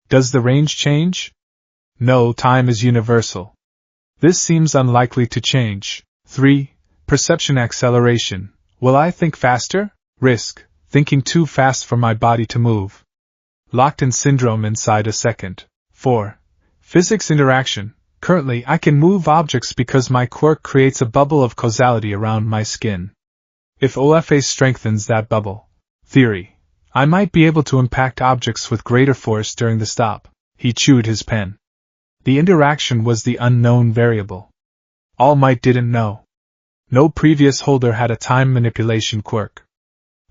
Does the range change? No, time is universal. This seems unlikely to change. 3. Perception acceleration. Will I think faster? Risk. Thinking too fast for my body to move. Locked-in syndrome inside a second. 4. Physics interaction. Currently I can move objects because my quirk creates a bubble of causality around my skin. If OFA strengthens that bubble. Theory. I might be able to impact objects with greater force during the stop. He chewed his pen. The interaction was the unknown variable. All Might didn't know. No previous holder had a time manipulation quirk.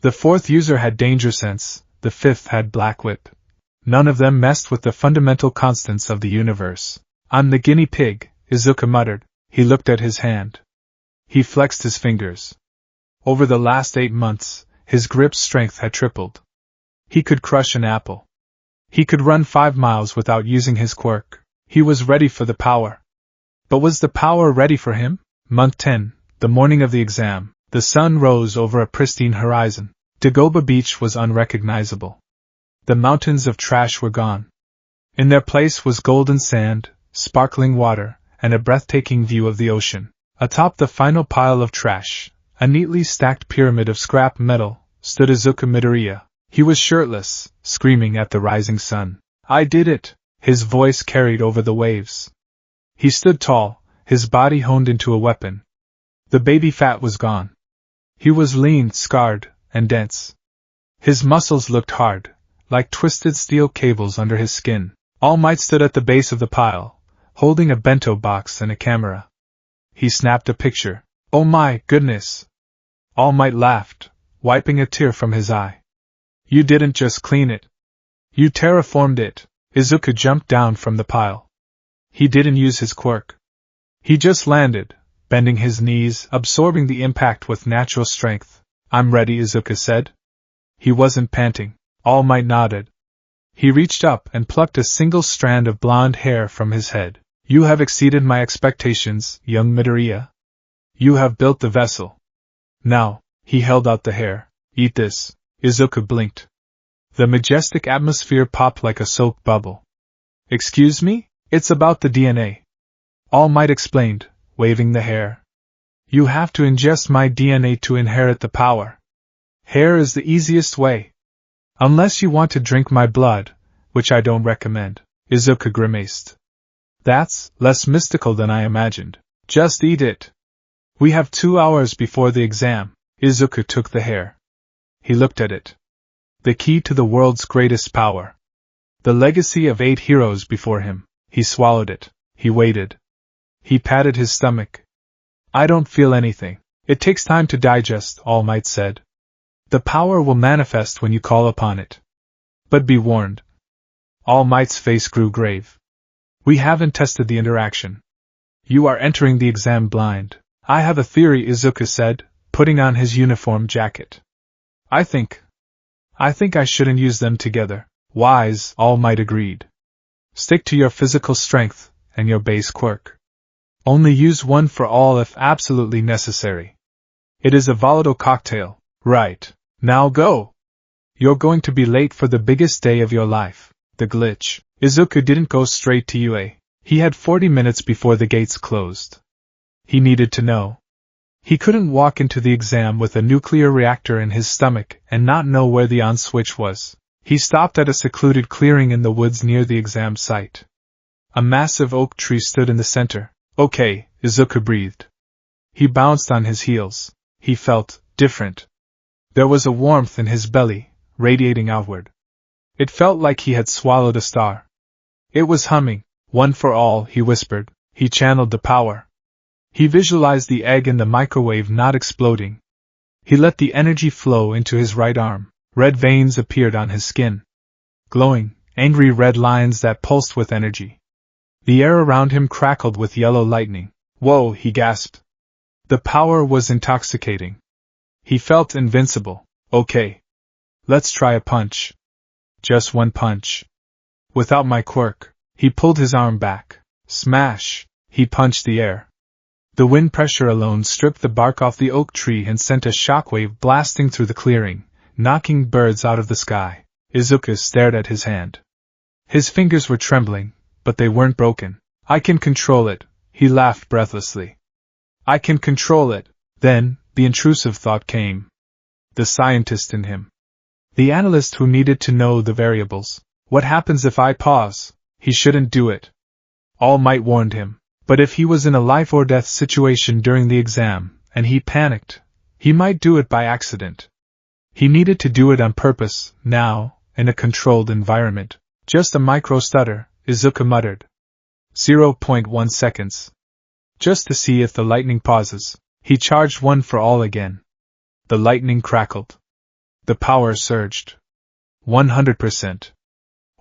The 4th user had danger sense, the 5th had black whip. None of them messed with the fundamental constants of the universe. I'm the guinea pig, Izuku muttered. He looked at his hand. He flexed his fingers. Over the last 8 months, his grip strength had tripled. He could crush an apple. He could run 5 miles without using his quirk. He was ready for the power. But was the power ready for him? Month 10, the morning of the exam, the sun rose over a pristine horizon. Dagoba Beach was unrecognizable. The mountains of trash were gone. In their place was golden sand, sparkling water, and a breathtaking view of the ocean. Atop the final pile of trash, a neatly stacked pyramid of scrap metal, stood Izuku Midoriya. He was shirtless, screaming at the rising sun. I did it! His voice carried over the waves. He stood tall, his body honed into a weapon. The baby fat was gone. He was lean, scarred, and dense. His muscles looked hard, like twisted steel cables under his skin. All Might stood at the base of the pile, holding a bento box and a camera. He snapped a picture. Oh my goodness! All Might laughed, wiping a tear from his eye. You didn't just clean it. You terraformed it. Izuku jumped down from the pile. He didn't use his quirk. He just landed, bending his knees, absorbing the impact with natural strength. I'm ready, Izuku said. He wasn't panting. All Might nodded. He reached up and plucked a single strand of blonde hair from his head. You have exceeded my expectations, young Midoriya. You have built the vessel. Now, he held out the hair. Eat this. Izuku blinked. The majestic atmosphere popped like a soap bubble. Excuse me? It's about the DNA. All Might explained, waving the hair. You have to ingest my DNA to inherit the power. Hair is the easiest way. Unless you want to drink my blood, which I don't recommend. Izuku grimaced. That's less mystical than I imagined. Just eat it. We have 2 hours before the exam. Izuku took the hair. He looked at it. The key to the world's greatest power. The legacy of 8 heroes before him. He swallowed it. He waited. He patted his stomach. I don't feel anything. It takes time to digest, All Might said. The power will manifest when you call upon it. But be warned. All Might's face grew grave. We haven't tested the interaction. You are entering the exam blind. I have a theory, Izuku said, putting on his uniform jacket. I think I shouldn't use them together. Wise, All Might agreed. Stick to your physical strength and your base quirk. Only use one for all if absolutely necessary. It is a volatile cocktail. Right. Now go. You're going to be late for the biggest day of your life. The glitch. Izuku didn't go straight to UA. He had 40 minutes before the gates closed. He needed to know. He couldn't walk into the exam with a nuclear reactor in his stomach and not know where the on switch was. He stopped at a secluded clearing in the woods near the exam site. A massive oak tree stood in the center. Okay, Izuku breathed. He bounced on his heels. He felt different. There was a warmth in his belly, radiating outward. It felt like he had swallowed a star. It was humming. One for all, he whispered. He channeled the power. He visualized the egg in the microwave not exploding. He let the energy flow into his right arm. Red veins appeared on his skin. Glowing, angry red lines that pulsed with energy. The air around him crackled with yellow lightning. Whoa, he gasped. The power was intoxicating. He felt invincible. Okay. Let's try a punch. Just one punch. Without my quirk. He pulled his arm back. Smash! He punched the air. The wind pressure alone stripped the bark off the oak tree and sent a shockwave blasting through the clearing, knocking birds out of the sky. Izuku stared at his hand. His fingers were trembling, but they weren't broken. I can control it, he laughed breathlessly. I can control it. Then, the intrusive thought came. The scientist in him. The analyst who needed to know the variables. What happens if I pause? He shouldn't do it. All Might warned him. But if he was in a life-or-death situation during the exam, and he panicked, he might do it by accident. He needed to do it on purpose, now, in a controlled environment. Just a micro-stutter, Izuku muttered. 0.1 seconds. Just to see if the lightning pauses, he charged one for all again. The lightning crackled. The power surged. 100%.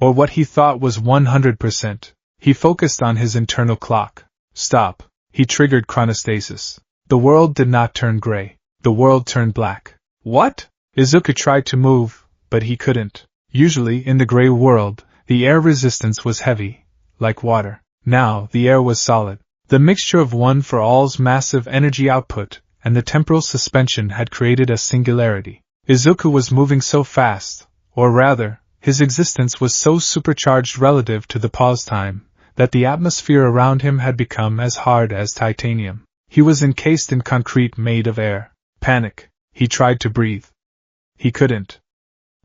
Or what he thought was 100%. He focused on his internal clock. Stop. He triggered chronostasis. The world did not turn gray. The world turned black. What? Izuku tried to move, but he couldn't. Usually, in the gray world, the air resistance was heavy, like water. Now, the air was solid. The mixture of one for all's massive energy output and the temporal suspension had created a singularity. Izuku was moving so fast, or rather, his existence was so supercharged relative to the pause time, that the atmosphere around him had become as hard as titanium. He was encased in concrete made of air. Panic. He tried to breathe. He couldn't.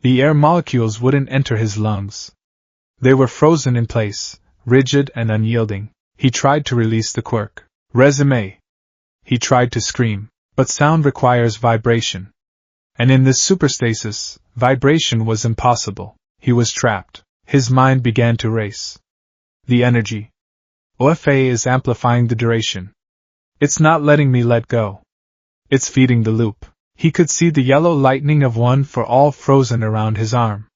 The air molecules wouldn't enter his lungs. They were frozen in place, rigid and unyielding. He tried to release the quirk. Resume. He tried to scream, but sound requires vibration. And in this superstasis, vibration was impossible. He was trapped. His mind began to race. The energy. OFA is amplifying the duration. It's not letting me let go. It's feeding the loop. He could see the yellow lightning of one for all frozen around his arm.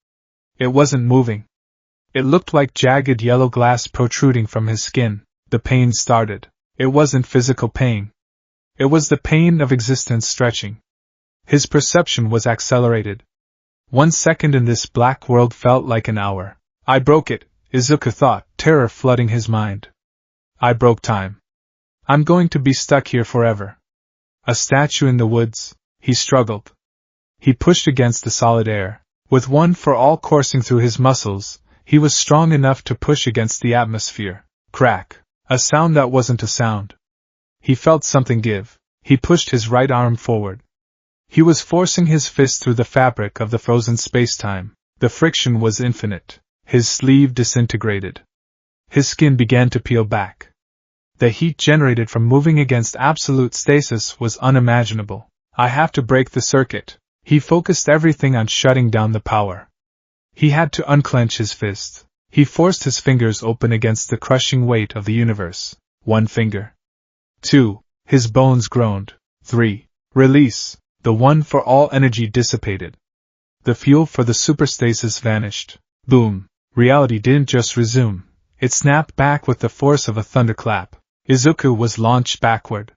It wasn't moving. It looked like jagged yellow glass protruding from his skin. The pain started. It wasn't physical pain. It was the pain of existence stretching. His perception was accelerated. 1 second in this black world felt like an hour. I broke it, Izuku thought, terror flooding his mind. I broke time. I'm going to be stuck here forever. A statue in the woods, he struggled. He pushed against the solid air. With one for all coursing through his muscles, he was strong enough to push against the atmosphere. Crack. A sound that wasn't a sound. He felt something give. He pushed his right arm forward. He was forcing his fist through the fabric of the frozen space-time. The friction was infinite. His sleeve disintegrated. His skin began to peel back. The heat generated from moving against absolute stasis was unimaginable. I have to break the circuit. He focused everything on shutting down the power. He had to unclench his fist. He forced his fingers open against the crushing weight of the universe. 1 finger. 2. His bones groaned. 3. Release. The one for all energy dissipated. The fuel for the superstasis vanished. Boom. Reality didn't just resume. It snapped back with the force of a thunderclap. Izuku was launched backward.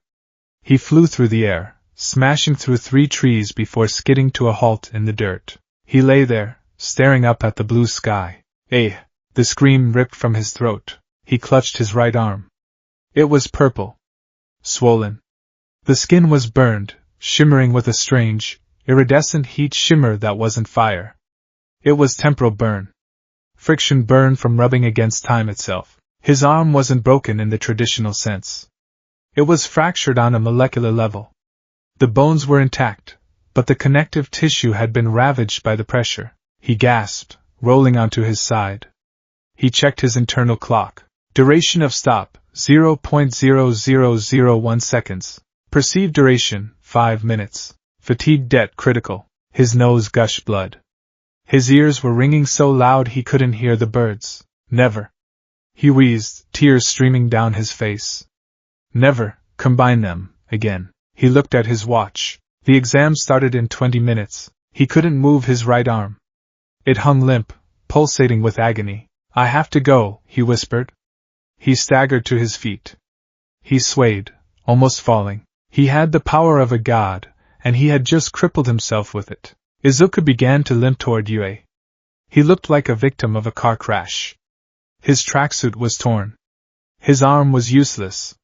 He flew through the air, smashing through 3 trees before skidding to a halt in the dirt. He lay there, staring up at the blue sky. Eh! The scream ripped from his throat. He clutched his right arm. It was purple. Swollen. The skin was burned, shimmering with a strange, iridescent heat shimmer that wasn't fire. It was temporal burn. Friction burn from rubbing against time itself. His arm wasn't broken in the traditional sense. It was fractured on a molecular level. The bones were intact, but the connective tissue had been ravaged by the pressure. He gasped, rolling onto his side. He checked his internal clock. Duration of stop, 0.0001 seconds. Perceived duration, 5 minutes. Fatigue debt critical. His nose gushed blood. His ears were ringing so loud he couldn't hear the birds. Never. He wheezed, tears streaming down his face. Never, combine them, again. He looked at his watch. The exam started in 20 minutes. He couldn't move his right arm. It hung limp, pulsating with agony. I have to go, he whispered. He staggered to his feet. He swayed, almost falling. He had the power of a god, and he had just crippled himself with it. Izuku began to limp toward Yue. He looked like a victim of a car crash. His tracksuit was torn. His arm was useless.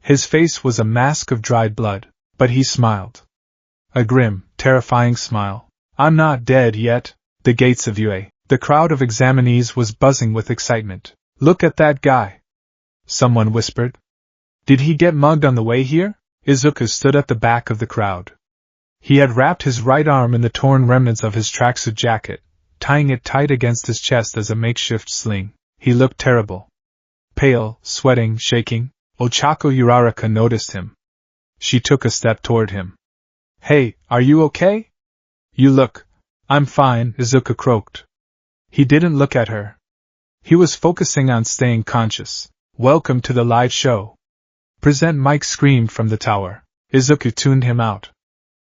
His face was a mask of dried blood, but he smiled. A grim, terrifying smile. I'm not dead yet. The gates of Yue. The crowd of examinees was buzzing with excitement. Look at that guy. Someone whispered. Did he get mugged on the way here? Izuku stood at the back of the crowd. He had wrapped his right arm in the torn remnants of his tracksuit jacket, tying it tight against his chest as a makeshift sling. He looked terrible. Pale, sweating, shaking. Ochako Uraraka noticed him. She took a step toward him. Hey, are you okay? You look. I'm fine, Izuku croaked. He didn't look at her. He was focusing on staying conscious. Welcome to the live show. Present Mike screamed from the tower. Izuku tuned him out.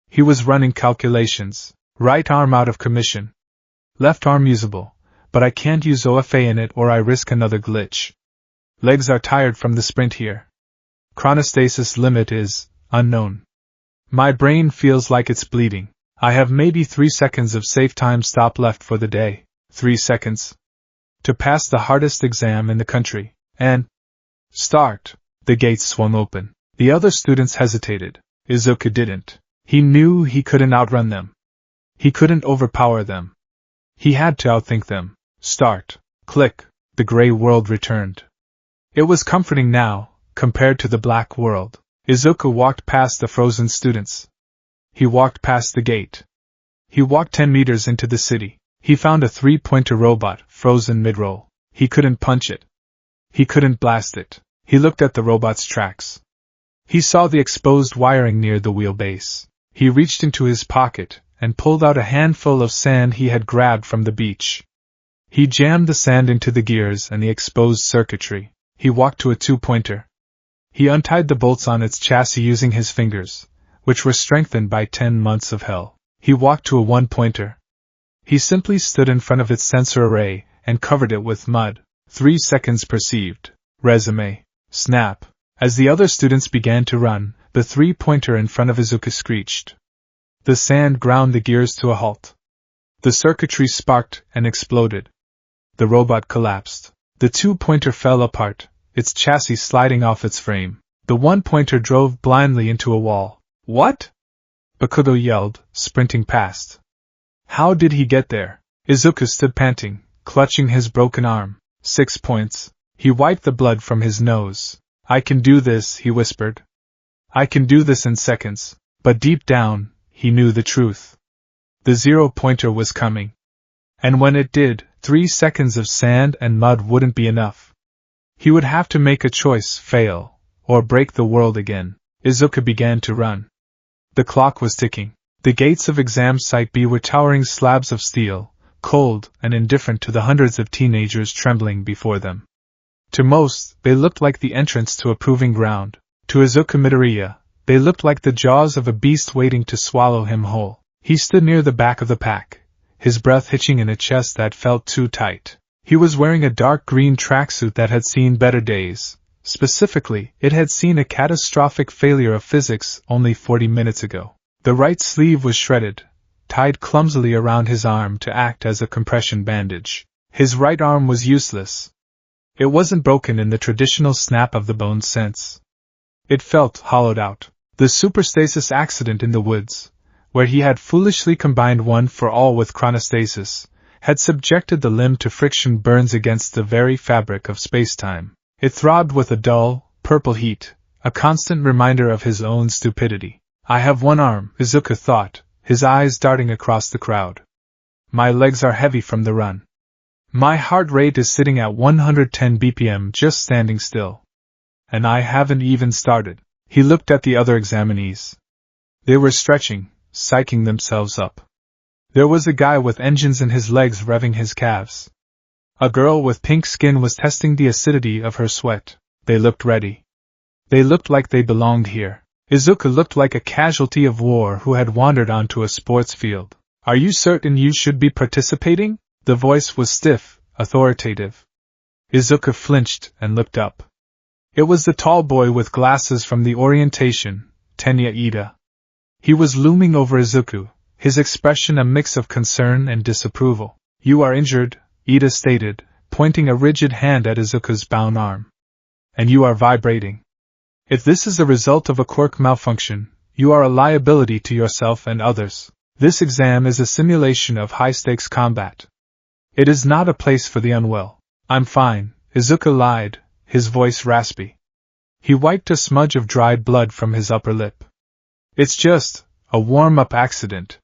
He was running calculations. Right arm out of commission. Left arm usable, but I can't use OFA in it or I risk another glitch. Legs are tired from the sprint here. Chronostasis limit is unknown. My brain feels like it's bleeding. I have maybe 3 seconds of safe time stop left for the day. 3 seconds. To pass the hardest exam in the country. And start. The gates swung open. The other students hesitated. Izuku didn't. He knew he couldn't outrun them. He couldn't overpower them. He had to outthink them. Start. Click. The gray world returned. It was comforting now, compared to the black world. Izuku walked past the frozen students. He walked past the gate. He walked 10 meters into the city. He found a 3-pointer robot, frozen mid-roll. He couldn't punch it. He couldn't blast it. He looked at the robot's tracks. He saw the exposed wiring near the wheelbase. He reached into his pocket and pulled out a handful of sand he had grabbed from the beach. He jammed the sand into the gears and the exposed circuitry. He walked to a 2-pointer. He untied the bolts on its chassis using his fingers, which were strengthened by 10 months of hell. He walked to a 1-pointer. He simply stood in front of its sensor array and covered it with mud. 3 seconds perceived. Resume. Snap. As the other students began to run, the 3-pointer in front of Izuku screeched. The sand ground the gears to a halt. The circuitry sparked and exploded. The robot collapsed. The two-pointer fell apart, its chassis sliding off its frame. The one-pointer drove blindly into a wall. What? Bakugo yelled, sprinting past. How did he get there? Izuku stood panting, clutching his broken arm. 6 points. He wiped the blood from his nose. I can do this, he whispered. I can do this in seconds. But deep down, he knew the truth. The 0-pointer was coming. And when it did, 3 seconds of sand and mud wouldn't be enough. He would have to make a choice, fail, or break the world again. Izuku began to run. The clock was ticking. The gates of exam site B were towering slabs of steel, cold and indifferent to the hundreds of teenagers trembling before them. To most, they looked like the entrance to a proving ground. To Izuku Midoriya, they looked like the jaws of a beast waiting to swallow him whole. He stood near the back of the pack, his breath hitching in a chest that felt too tight. He was wearing a dark green tracksuit that had seen better days. Specifically, it had seen a catastrophic failure of physics only 40 minutes ago. The right sleeve was shredded, tied clumsily around his arm to act as a compression bandage. His right arm was useless. It wasn't broken in the traditional snap of the bone sense. It felt hollowed out. The superstasis accident in the woods, where he had foolishly combined one for all with chronostasis, had subjected the limb to friction burns against the very fabric of space-time. It throbbed with a dull, purple heat, a constant reminder of his own stupidity. I have one arm, Izuku thought, his eyes darting across the crowd. My legs are heavy from the run. My heart rate is sitting at 110 BPM just standing still. And I haven't even started. He looked at the other examinees. They were stretching, psyching themselves up. There was a guy with engines in his legs revving his calves. A girl with pink skin was testing the acidity of her sweat. They looked ready. They looked like they belonged here. Izuku looked like a casualty of war who had wandered onto a sports field. Are you certain you should be participating? The voice was stiff, authoritative. Izuku flinched and looked up. It was the tall boy with glasses from the orientation, Tenya Ida. He was looming over Izuku, his expression a mix of concern and disapproval. You are injured, Ida stated, pointing a rigid hand at Izuku's bound arm. And you are vibrating. If this is the result of a quirk malfunction, you are a liability to yourself and others. This exam is a simulation of high-stakes combat. It is not a place for the unwell. I'm fine, Izuku lied, his voice raspy. He wiped a smudge of dried blood from his upper lip. It's just a warm-up accident.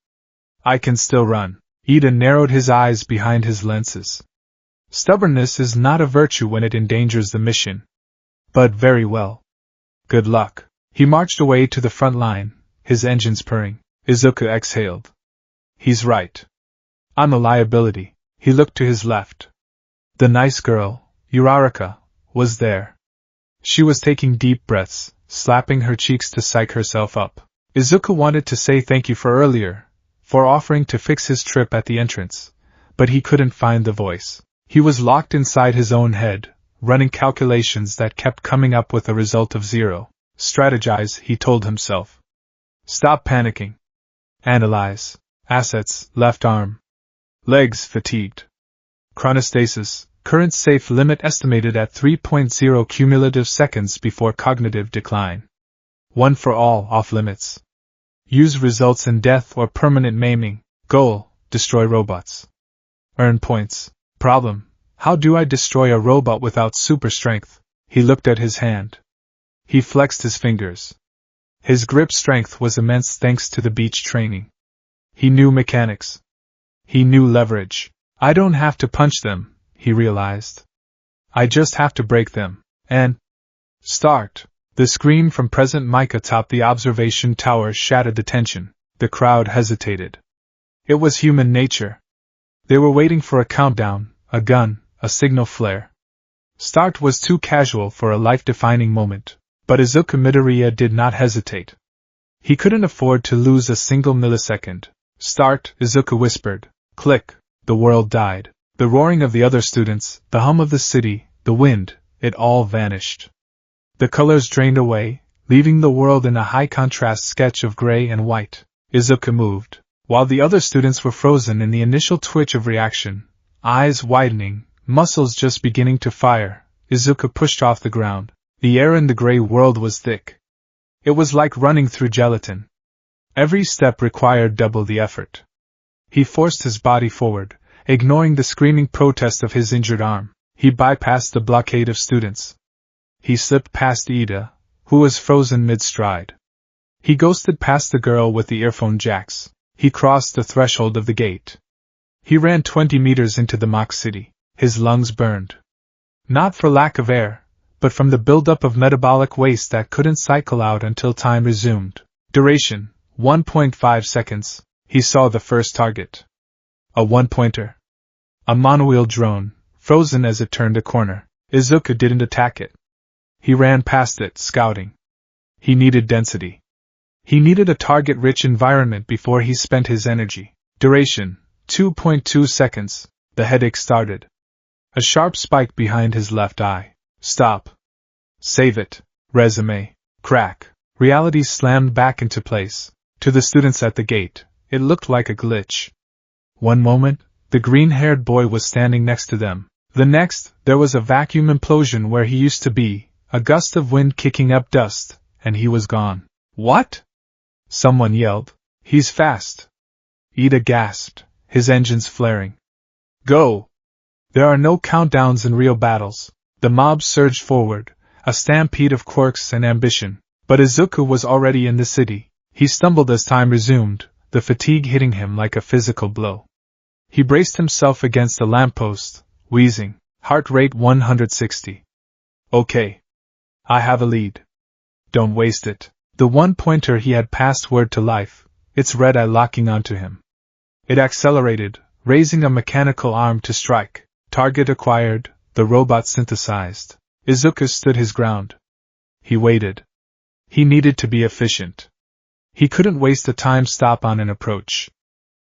I can still run. Ida narrowed his eyes behind his lenses. Stubbornness is not a virtue when it endangers the mission. But very well. Good luck. He marched away to the front line, his engines purring. Izuku exhaled. He's right. I'm a liability. He looked to his left. The nice girl, Uraraka, was there. She was taking deep breaths, slapping her cheeks to psych herself up. Izuku wanted to say thank you for earlier, for offering to fix his trip at the entrance, but he couldn't find the voice. He was locked inside his own head, running calculations that kept coming up with a result of 0. Strategize, he told himself. Stop panicking. Analyze. Assets, left arm. Legs, fatigued. Chronostasis, current safe limit estimated at 3.0 cumulative seconds before cognitive decline. One for all, off limits. Use results in death or permanent maiming. Goal, destroy robots. Earn points. Problem, how do I destroy a robot without super strength? He looked at his hand. He flexed his fingers. His grip strength was immense thanks to the beach training. He knew mechanics. He knew leverage. I don't have to punch them, he realized. I just have to break them. And start. The scream from President Mike atop the observation tower shattered the tension. The crowd hesitated. It was human nature. They were waiting for a countdown, a gun, a signal flare. Start was too casual for a life-defining moment. But Izuku Midoriya did not hesitate. He couldn't afford to lose a single millisecond. Start, Izuku whispered. Click. The world died. The roaring of the other students, the hum of the city, the wind, it all vanished. The colors drained away, leaving the world in a high-contrast sketch of gray and white. Izuku moved. While the other students were frozen in the initial twitch of reaction, eyes widening, muscles just beginning to fire, Izuku pushed off the ground. The air in the gray world was thick. It was like running through gelatin. Every step required double the effort. He forced his body forward, ignoring the screaming protest of his injured arm. He bypassed the blockade of students. He slipped past Ida, who was frozen mid-stride. He ghosted past the girl with the earphone jacks. He crossed the threshold of the gate. He ran 20 meters into the mock city. His lungs burned. Not for lack of air, but from the buildup of metabolic waste that couldn't cycle out until time resumed. Duration, 1.5 seconds. He saw the first target. A one-pointer. A monowheel drone, frozen as it turned a corner. Izuku didn't attack it. He ran past it, scouting. He needed density. He needed a target-rich environment before he spent his energy. Duration, 2.2 seconds. The headache started. A sharp spike behind his left eye. Stop. Save it. Resume. Crack. Reality slammed back into place. To the students at the gate, it looked like a glitch. One moment, the green-haired boy was standing next to them. The next, there was a vacuum implosion where he used to be, a gust of wind kicking up dust, and he was gone. What? Someone yelled. He's fast. Ida gasped, his engines flaring. Go! There are no countdowns in real battles. The mob surged forward, a stampede of quirks and ambition. But Izuku was already in the city. He stumbled as time resumed, the fatigue hitting him like a physical blow. He braced himself against a lamppost, wheezing, heart rate 160. Okay. I have a lead. Don't waste it. The one-pointer he had passed word to life, its red eye locking onto him. It accelerated, raising a mechanical arm to strike. Target acquired, the robot synthesized. Izuku stood his ground. He waited. He needed to be efficient. He couldn't waste a time stop on an approach.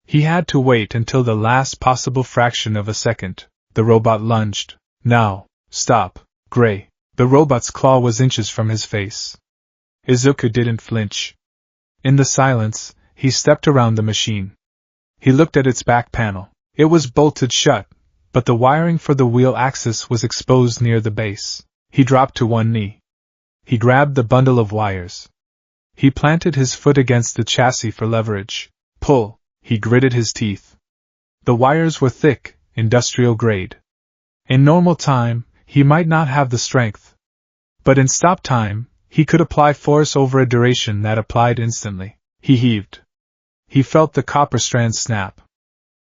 He had to wait until the last possible fraction of a second. The robot lunged. Now, stop, Gray. The robot's claw was inches from his face. Izuku didn't flinch. In the silence, he stepped around the machine. He looked at its back panel. It was bolted shut, but the wiring for the wheel axis was exposed near the base. He dropped to one knee. He grabbed the bundle of wires. He planted his foot against the chassis for leverage. Pull. He gritted his teeth. The wires were thick, industrial grade. In normal time, he might not have the strength. But in stop time, he could apply force over a duration that applied instantly. He heaved. He felt the copper strands snap.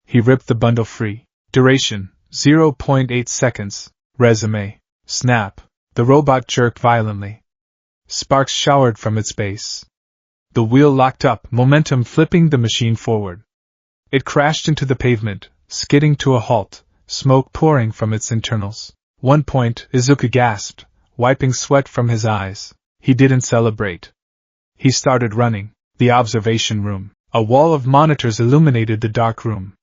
He ripped the bundle free. Duration, 0.8 seconds. Resume. Snap. The robot jerked violently. Sparks showered from its base. The wheel locked up, momentum flipping the machine forward. It crashed into the pavement, skidding to a halt, smoke pouring from its internals. 1 point, Izuku gasped, wiping sweat from his eyes. He didn't celebrate. He started running. The observation room. A wall of monitors illuminated the dark room.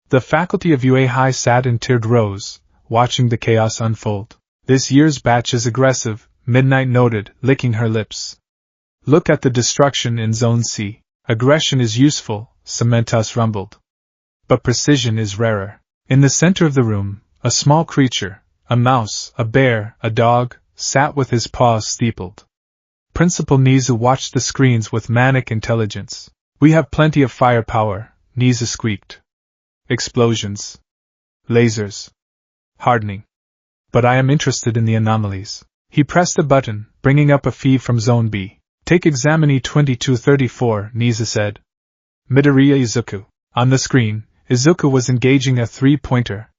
The faculty of UA High sat in tiered rows, watching the chaos unfold. This year's batch is aggressive, Midnight noted, licking her lips. Look at the destruction in Zone C. Aggression is useful, Cementus rumbled. But precision is rarer. In the center of the room, a small creature, a mouse, a bear, a dog, sat with his paws steepled. Principal Nizu watched the screens with manic intelligence. We have plenty of firepower, Nizu squeaked. Explosions. Lasers. Hardening. But I am interested in the anomalies. He pressed a button, bringing up a feed from Zone B. Take Examine 2234, Nizu said. Midoriya Izuku. On the screen, Izuku was engaging a three-pointer.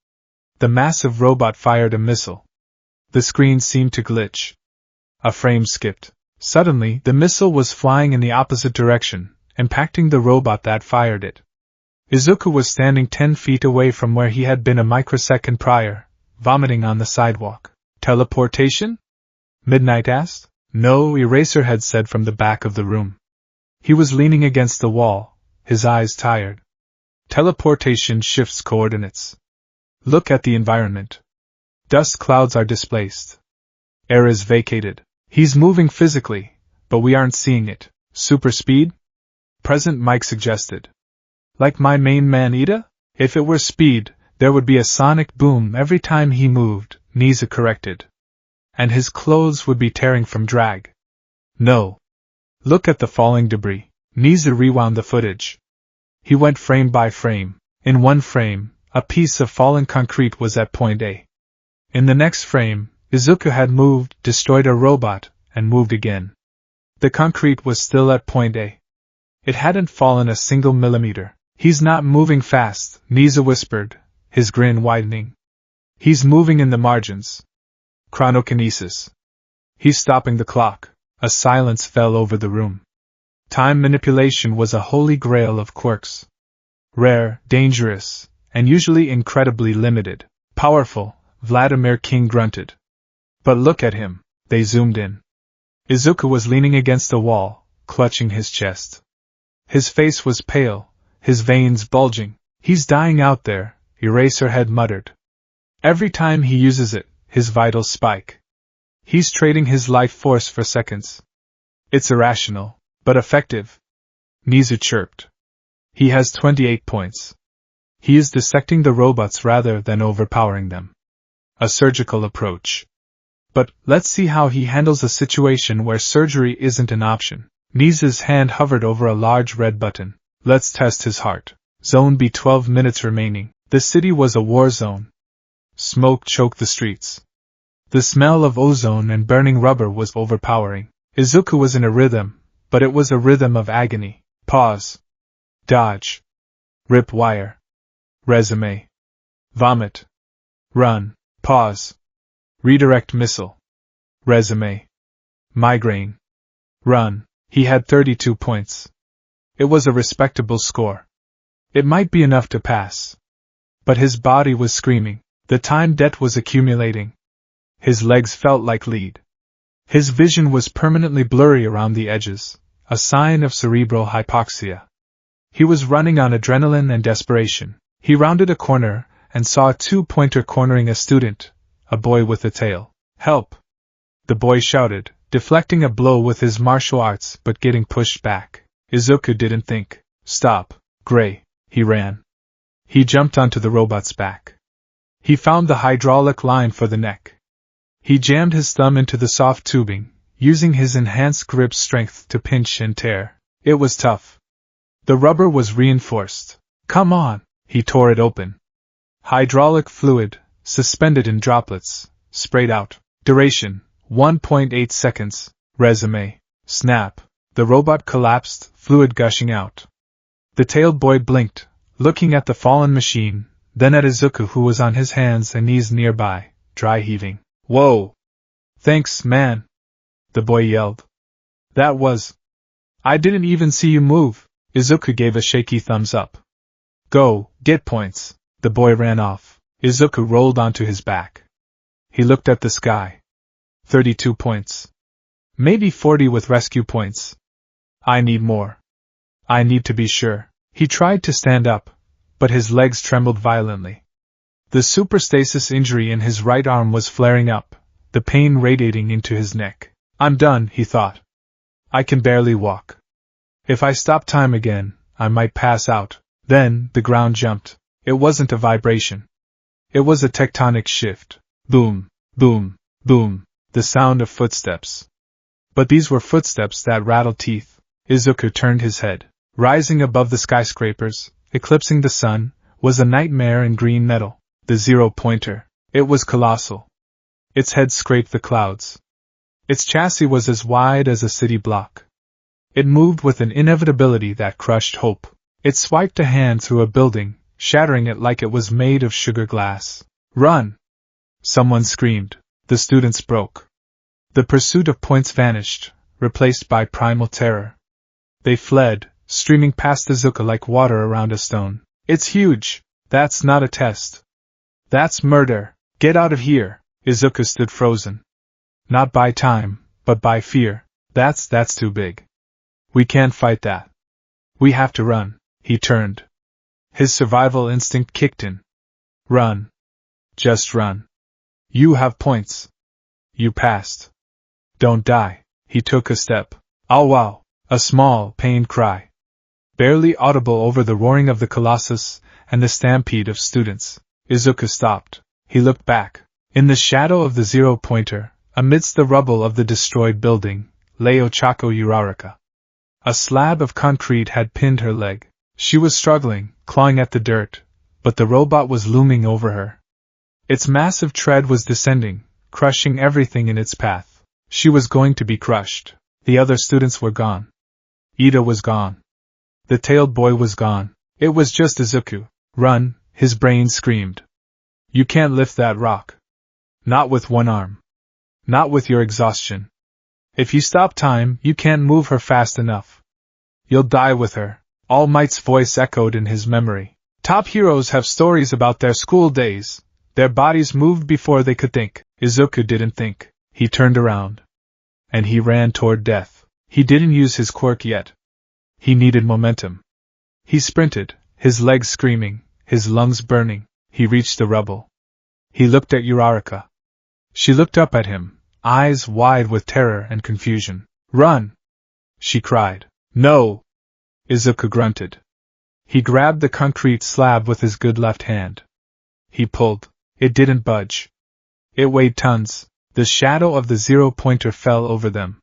The massive robot fired a missile. The screen seemed to glitch. A frame skipped. Suddenly, the missile was flying in the opposite direction, impacting the robot that fired it. Izuku was standing 10 feet away from where he had been a microsecond prior, vomiting on the sidewalk. Teleportation? Midnight asked. No, Eraserhead said from the back of the room. He was leaning against the wall, his eyes tired. Teleportation shifts coordinates. Look at the environment. Dust clouds are displaced. Air is vacated. He's moving physically, but we aren't seeing it. Super speed? Present Mike suggested. Like my main man Ida? If it were speed, There would be a sonic boom every time he moved, Niza corrected. And his clothes would be tearing from drag. No. Look at the falling debris. Niza rewound the footage. He went frame by frame. In one frame, a piece of fallen concrete was at point A. In the next frame, Izuku had moved, destroyed a robot, and moved again. The concrete was still at point A. It hadn't fallen a single millimeter. He's not moving fast, Niza whispered, his grin widening. He's moving in the margins. Chronokinesis. He's stopping the clock. A silence fell over the room. Time manipulation was a holy grail of quirks. Rare, dangerous, and usually incredibly limited. Powerful, Vladimir King grunted. But look at him. They zoomed in. Izuku was leaning against the wall, clutching his chest. His face was pale, his veins bulging. He's dying out there, Eraserhead muttered. Every time he uses it, his vitals spike. He's trading his life force for seconds. It's irrational, but effective. Nizu chirped. He has 28 points. He is dissecting the robots rather than overpowering them. A surgical approach. But let's see how he handles a situation where surgery isn't an option. Nizu's hand hovered over a large red button. Let's test his heart. Zone B, 12 minutes remaining. The city was a war zone. Smoke choked the streets. The smell of ozone and burning rubber was overpowering. Izuku was in a rhythm, but it was a rhythm of agony. Pause. Dodge. Rip wire. Resume. Vomit. Run. Pause. Redirect missile. Resume. Migraine. Run. He had 32 points. It was a respectable score. It might be enough to pass. But his body was screaming. The time debt was accumulating. His legs felt like lead. His vision was permanently blurry around the edges, a sign of cerebral hypoxia. He was running on adrenaline and desperation. He rounded a corner and saw a two-pointer cornering a student, a boy with a tail. Help! The boy shouted, deflecting a blow with his martial arts but getting pushed back. Izuku didn't think. Stop, Gray. He ran. He jumped onto the robot's back. He found the hydraulic line for the neck. He jammed his thumb into the soft tubing, using his enhanced grip strength to pinch and tear. It was tough. The rubber was reinforced. Come on! He tore it open. Hydraulic fluid, suspended in droplets, sprayed out. Duration, 1.8 seconds. Resume. Snap. The robot collapsed, fluid gushing out. The tailed boy blinked, looking at the fallen machine, then at Izuku who was on his hands and knees nearby, dry heaving. Whoa! Thanks, man! The boy yelled. That was... I didn't even see you move. Izuku gave a shaky thumbs up. Go, get points. The boy ran off. Izuku rolled onto his back. He looked at the sky. 32 points. Maybe 40 with rescue points. I need more. I need to be sure. He tried to stand up, but his legs trembled violently. The superstasis injury in his right arm was flaring up, the pain radiating into his neck. I'm done, he thought. I can barely walk. If I stop time again, I might pass out. Then, the ground jumped. It wasn't a vibration. It was a tectonic shift. Boom, boom, boom, the sound of footsteps. But these were footsteps that rattled teeth. Izuku turned his head. Rising above the skyscrapers, eclipsing the sun, was a nightmare in green metal. The zero-pointer. It was colossal. Its head scraped the clouds. Its chassis was as wide as a city block. It moved with an inevitability that crushed hope. It swiped a hand through a building, shattering it like it was made of sugar glass. Run! Someone screamed. The students broke. The pursuit of points vanished, replaced by primal terror. They fled, streaming past Izuku like water around a stone. It's huge! That's not a test. That's murder! Get out of here! Izuku stood frozen. Not by time, but by fear. That's too big. We can't fight that. We have to run. He turned. His survival instinct kicked in. Run. Just run. You have points. You passed. Don't die. He took a step. Oh wow! A small, pained cry. Barely audible over the roaring of the Colossus and the stampede of students. Izuku stopped. He looked back. In the shadow of the zero-pointer, amidst the rubble of the destroyed building, lay Ochako Uraraka. A slab of concrete had pinned her leg. She was struggling, clawing at the dirt, but the robot was looming over her. Its massive tread was descending, crushing everything in its path. She was going to be crushed. The other students were gone. Ida was gone. The tailed boy was gone. It was just Izuku. Run, his brain screamed. You can't lift that rock. Not with one arm. Not with your exhaustion. If you stop time, you can't move her fast enough. You'll die with her. All Might's voice echoed in his memory. Top heroes have stories about their school days. Their bodies moved before they could think. Izuku didn't think. He turned around. And he ran toward death. He didn't use his quirk yet. He needed momentum. He sprinted, his legs screaming, his lungs burning. He reached the rubble. He looked at Uraraka. She looked up at him, eyes wide with terror and confusion. Run! She cried. No! Izuku grunted. He grabbed the concrete slab with his good left hand. He pulled. It didn't budge. It weighed tons. The shadow of the zero-pointer fell over them.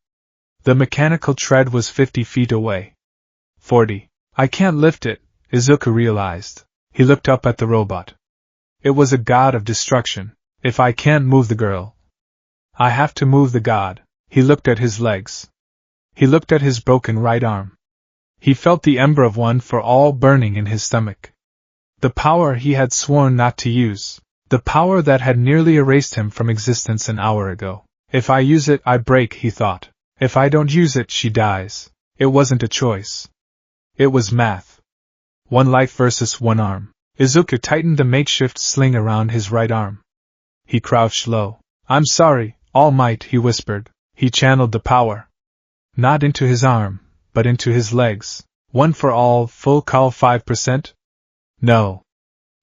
The mechanical tread was 50 feet away. 40. I can't lift it, Izuku realized. He looked up at the robot. It was a god of destruction. If I can't move the girl, I have to move the god. He looked at his legs. He looked at his broken right arm. He felt the ember of one for all burning in his stomach. The power he had sworn not to use. The power that had nearly erased him from existence an hour ago. If I use it, I break, he thought. If I don't use it, she dies. It wasn't a choice. It was math. One life versus one arm. Izuku tightened the makeshift sling around his right arm. He crouched low. I'm sorry, All Might, he whispered. He channeled the power. Not into his arm, but into his legs. One for all, full call 5%? No.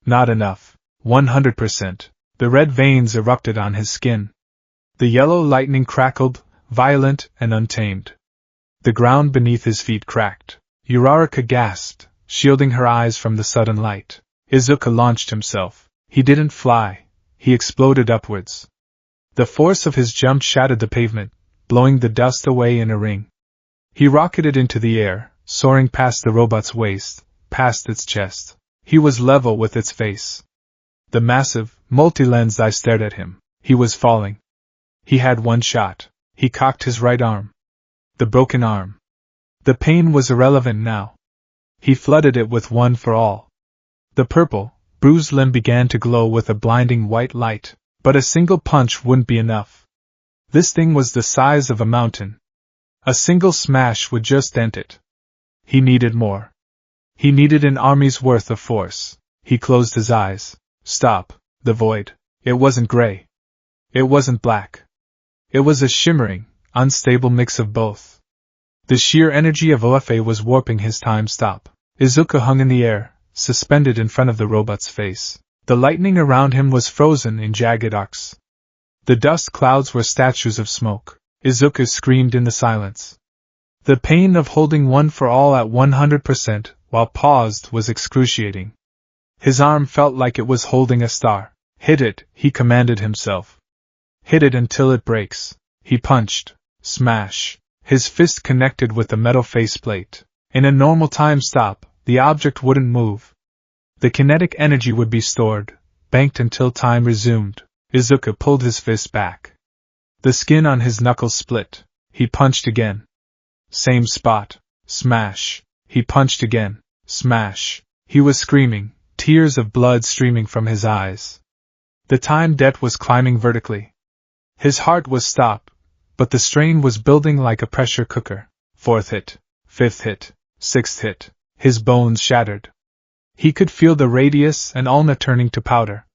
Not enough. 100%. The red veins erupted on his skin. The yellow lightning crackled, violent and untamed. The ground beneath his feet cracked. Uraraka gasped, shielding her eyes from the sudden light. Izuku launched himself. He didn't fly. He exploded upwards. The force of his jump shattered the pavement, blowing the dust away in a ring. He rocketed into the air, soaring past the robot's waist, past its chest. He was level with its face. The massive, multi-lensed eye stared at him. He was falling. He had one shot. He cocked his right arm. The broken arm. The pain was irrelevant now. He flooded it with one for all. The purple, bruised limb began to glow with a blinding white light, but a single punch wouldn't be enough. This thing was the size of a mountain. A single smash would just dent it. He needed more. He needed an army's worth of force. He closed his eyes. Stop. The void. It wasn't gray. It wasn't black. It was a shimmering, unstable mix of both. The sheer energy of OFA was warping his time stop. Izuku hung in the air, suspended in front of the robot's face. The lightning around him was frozen in jagged arcs. The dust clouds were statues of smoke. Izuku screamed in the silence. The pain of holding one for all at 100%, while paused, was excruciating. His arm felt like it was holding a star. Hit it, he commanded himself. Hit it until it breaks. He punched. Smash. His fist connected with the metal faceplate. In a normal time stop, the object wouldn't move. The kinetic energy would be stored, banked until time resumed. Izuku pulled his fist back. The skin on his knuckles split. He punched again. Same spot. Smash. He punched again. Smash. He was screaming, tears of blood streaming from his eyes. The time debt was climbing vertically. His heart was stopped, but the strain was building like a pressure cooker. Fourth hit, fifth hit, sixth hit. His bones shattered. He could feel the radius and ulna turning to powder.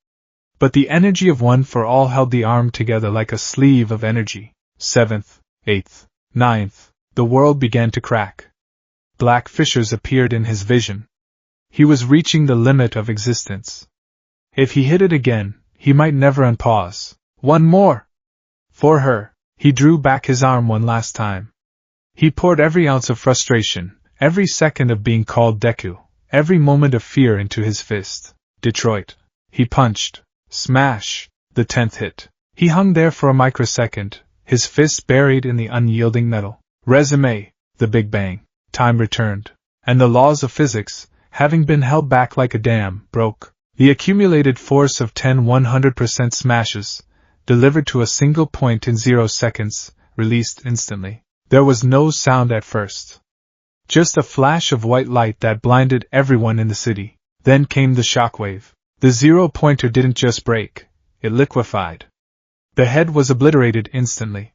But the energy of one for all held the arm together like a sleeve of energy. Seventh, eighth, ninth. The world began to crack. Black fissures appeared in his vision. He was reaching the limit of existence. If he hit it again, he might never unpause. One more! For her. He drew back his arm one last time. He poured every ounce of frustration, every second of being called Deku, every moment of fear into his fist. Detroit. He punched. Smash! The 10th hit. He hung there for a microsecond, his fists buried in the unyielding metal. Resume! The Big Bang. Time returned. And the laws of physics, having been held back like a dam, broke. The accumulated force of 10 100% smashes, delivered to a single point in 0 seconds, released instantly. There was no sound at first. Just a flash of white light that blinded everyone in the city. Then came the shockwave. The 0-pointer didn't just break, it liquefied. The head was obliterated instantly.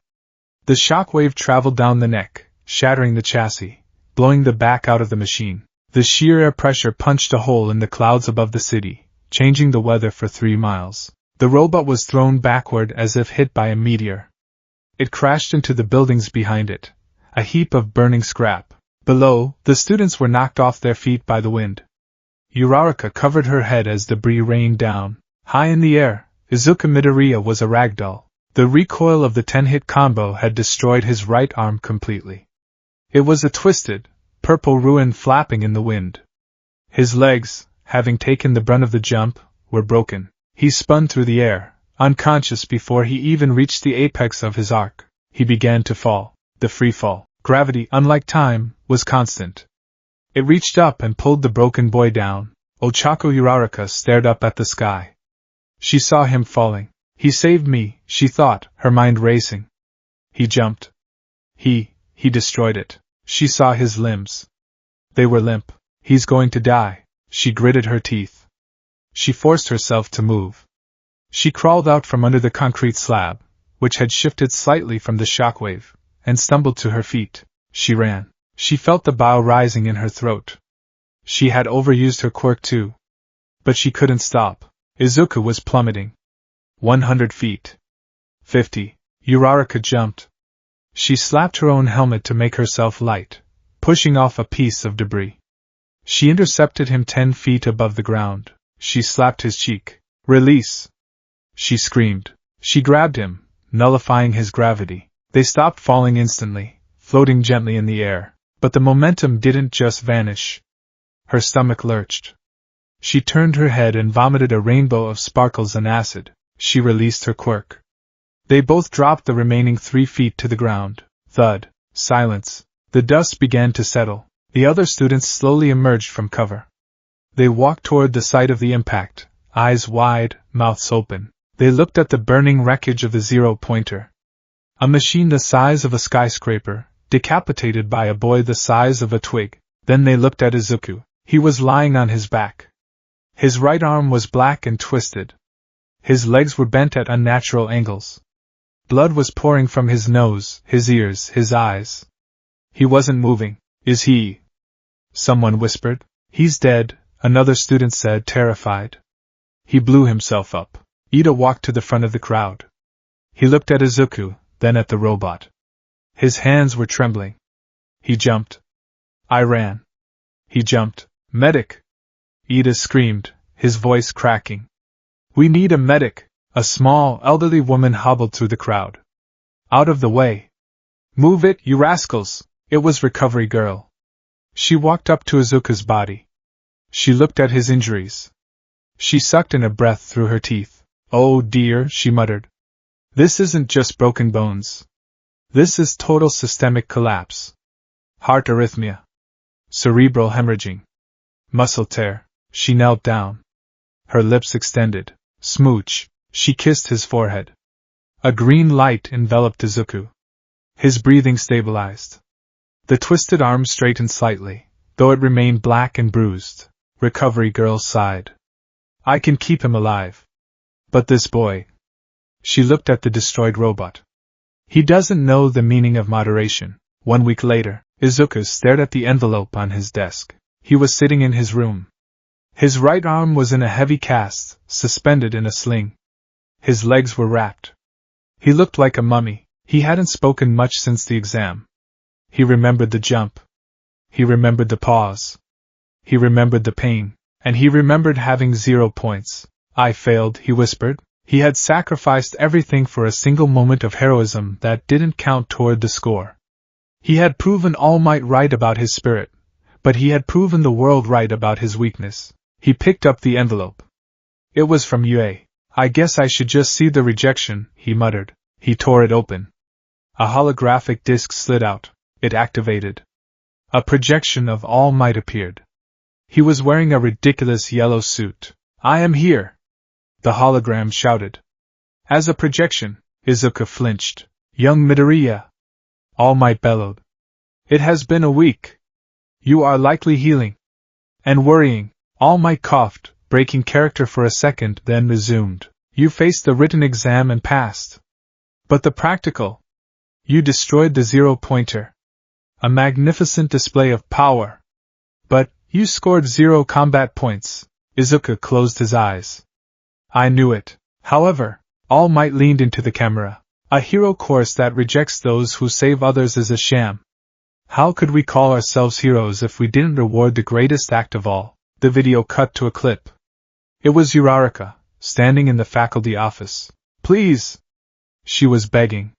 The shockwave traveled down the neck, shattering the chassis, blowing the back out of the machine. The sheer air pressure punched a hole in the clouds above the city, changing the weather for 3 miles. The robot was thrown backward as if hit by a meteor. It crashed into the buildings behind it, a heap of burning scrap. Below, the students were knocked off their feet by the wind. Uraraka covered her head as debris rained down. High in the air, Izuku Midoriya was a ragdoll. The recoil of the 10-hit combo had destroyed his right arm completely. It was a twisted, purple ruin flapping in the wind. His legs, having taken the brunt of the jump, were broken. He spun through the air, unconscious before he even reached the apex of his arc. He began to fall. The free fall. Gravity, unlike time, was constant. It reached up and pulled the broken boy down. Ochako Uraraka stared up at the sky. She saw him falling. He saved me, she thought, her mind racing. He jumped. He destroyed it. She saw his limbs. They were limp. He's going to die. She gritted her teeth. She forced herself to move. She crawled out from under the concrete slab, which had shifted slightly from the shockwave, and stumbled to her feet. She ran. She felt the bile rising in her throat. She had overused her quirk too. But she couldn't stop. Izuku was plummeting. 100 feet. 50. Uraraka jumped. She slapped her own helmet to make herself light, pushing off a piece of debris. She intercepted him 10 feet above the ground. She slapped his cheek. Release! She screamed. She grabbed him, nullifying his gravity. They stopped falling instantly, floating gently in the air. But the momentum didn't just vanish. Her stomach lurched. She turned her head and vomited a rainbow of sparkles and acid. She released her quirk. They both dropped the remaining 3 feet to the ground. Thud. Silence. The dust began to settle. The other students slowly emerged from cover. They walked toward the site of the impact, eyes wide, mouths open. They looked at the burning wreckage of the 0-pointer. A machine the size of a skyscraper, decapitated by a boy the size of a twig. Then they looked at Izuku. He was lying on his back. His right arm was black and twisted. His legs were bent at unnatural angles. Blood was pouring from his nose, his ears, his eyes. He wasn't moving. Is he? Someone whispered. He's dead, another student said, terrified. He blew himself up. Ida walked to the front of the crowd. He looked at Izuku, then at the robot. His hands were trembling. He jumped. I ran. He jumped. Medic! Ida screamed, his voice cracking. We need a medic! A small, elderly woman hobbled through the crowd. Out of the way! Move it, you rascals! It was Recovery Girl. She walked up to Izuku's body. She looked at his injuries. She sucked in a breath through her teeth. Oh dear, she muttered. This isn't just broken bones. This is total systemic collapse. Heart arrhythmia. Cerebral hemorrhaging. Muscle tear. She knelt down. Her lips extended. Smooch. She kissed his forehead. A green light enveloped Izuku. His breathing stabilized. The twisted arm straightened slightly, though it remained black and bruised. Recovery Girl sighed. I can keep him alive. But this boy. She looked at the destroyed robot. He doesn't know the meaning of moderation. 1 week later, Izuku stared at the envelope on his desk. He was sitting in his room. His right arm was in a heavy cast, suspended in a sling. His legs were wrapped. He looked like a mummy. He hadn't spoken much since the exam. He remembered the jump. He remembered the pause. He remembered the pain. And he remembered having 0 points. I failed, he whispered. He had sacrificed everything for a single moment of heroism that didn't count toward the score. He had proven All Might right about his spirit, but he had proven the world right about his weakness. He picked up the envelope. It was from Yue. I guess I should just see the rejection, he muttered. He tore it open. A holographic disc slid out. It activated. A projection of All Might appeared. He was wearing a ridiculous yellow suit. I am here! The hologram shouted. As a projection, Izuku flinched. Young Midoriya! All Might bellowed. It has been a week. You are likely healing. And worrying. All Might coughed, breaking character for a second, then resumed. You faced the written exam and passed. But the practical? You destroyed the zero-pointer. A magnificent display of power. But, you scored 0 combat points. Izuku closed his eyes. I knew it. However, All Might leaned into the camera. A hero course that rejects those who save others is a sham. How could we call ourselves heroes if we didn't reward the greatest act of all? The video cut to a clip. It was Uraraka, standing in the faculty office. Please! She was begging.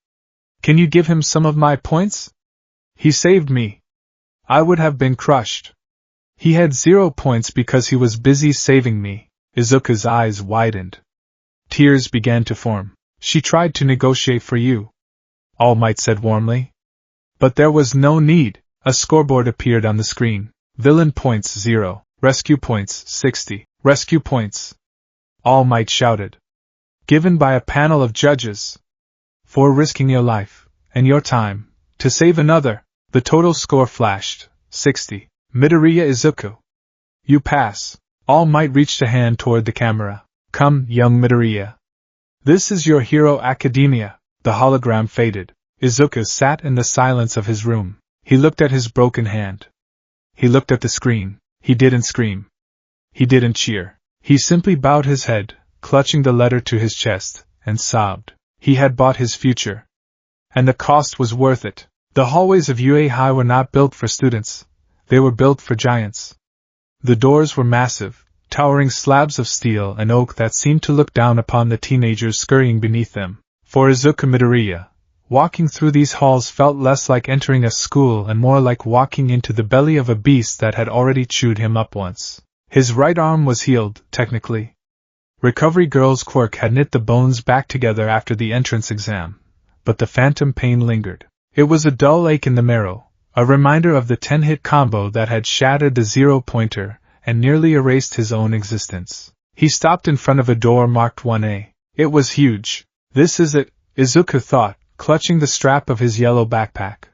Can you give him some of my points? He saved me. I would have been crushed. He had 0 points because he was busy saving me. Izuku's eyes widened. Tears began to form. She tried to negotiate for you. All Might said warmly. But there was no need. A scoreboard appeared on the screen. Villain points 0. Rescue points 60. Rescue points. All Might shouted. Given by a panel of judges. For risking your life, and your time, to save another. The total score flashed. 60. Midoriya Izuku. You pass. All Might reached a hand toward the camera. Come, young Midoriya. This is your hero academia. The hologram faded. Izuku sat in the silence of his room. He looked at his broken hand. He looked at the screen. He didn't scream. He didn't cheer. He simply bowed his head, clutching the letter to his chest, and sobbed. He had bought his future. And the cost was worth it. The hallways of UA High were not built for students. They were built for giants. The doors were massive, towering slabs of steel and oak that seemed to look down upon the teenagers scurrying beneath them. For Izuku Midoriya, walking through these halls felt less like entering a school and more like walking into the belly of a beast that had already chewed him up once. His right arm was healed, technically. Recovery Girl's quirk had knit the bones back together after the entrance exam, but the phantom pain lingered. It was a dull ache in the marrow, a reminder of the 10-hit combo that had shattered the zero-pointer and nearly erased his own existence. He stopped in front of a door marked 1A. It was huge. This is it, Izuku thought, clutching the strap of his yellow backpack.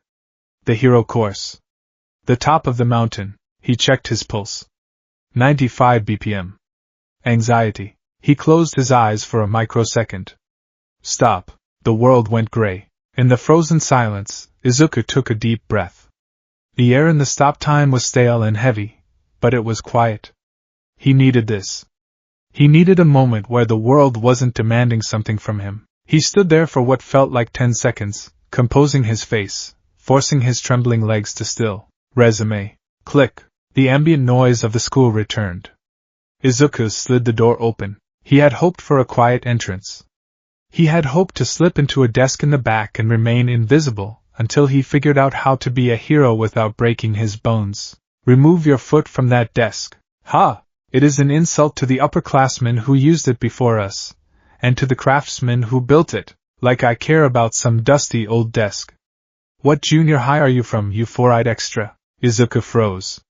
The hero course. The top of the mountain. He checked his pulse. 95 BPM. Anxiety. He closed his eyes for a microsecond. Stop. The world went gray. In the frozen silence, Izuku took a deep breath. The air in the stop time was stale and heavy, but it was quiet. He needed this. He needed a moment where the world wasn't demanding something from him. He stood there for what felt like 10 seconds, composing his face, forcing his trembling legs to still. Resume. Click. The ambient noise of the school returned. Izuku slid the door open. He had hoped for a quiet entrance. He had hoped to slip into a desk in the back and remain invisible until he figured out how to be a hero without breaking his bones. Remove your foot from that desk. Ha! It is an insult to the upperclassmen who used it before us, and to the craftsmen who built it, like I care about some dusty old desk. What junior high are you from, you four-eyed extra? Izuku froze.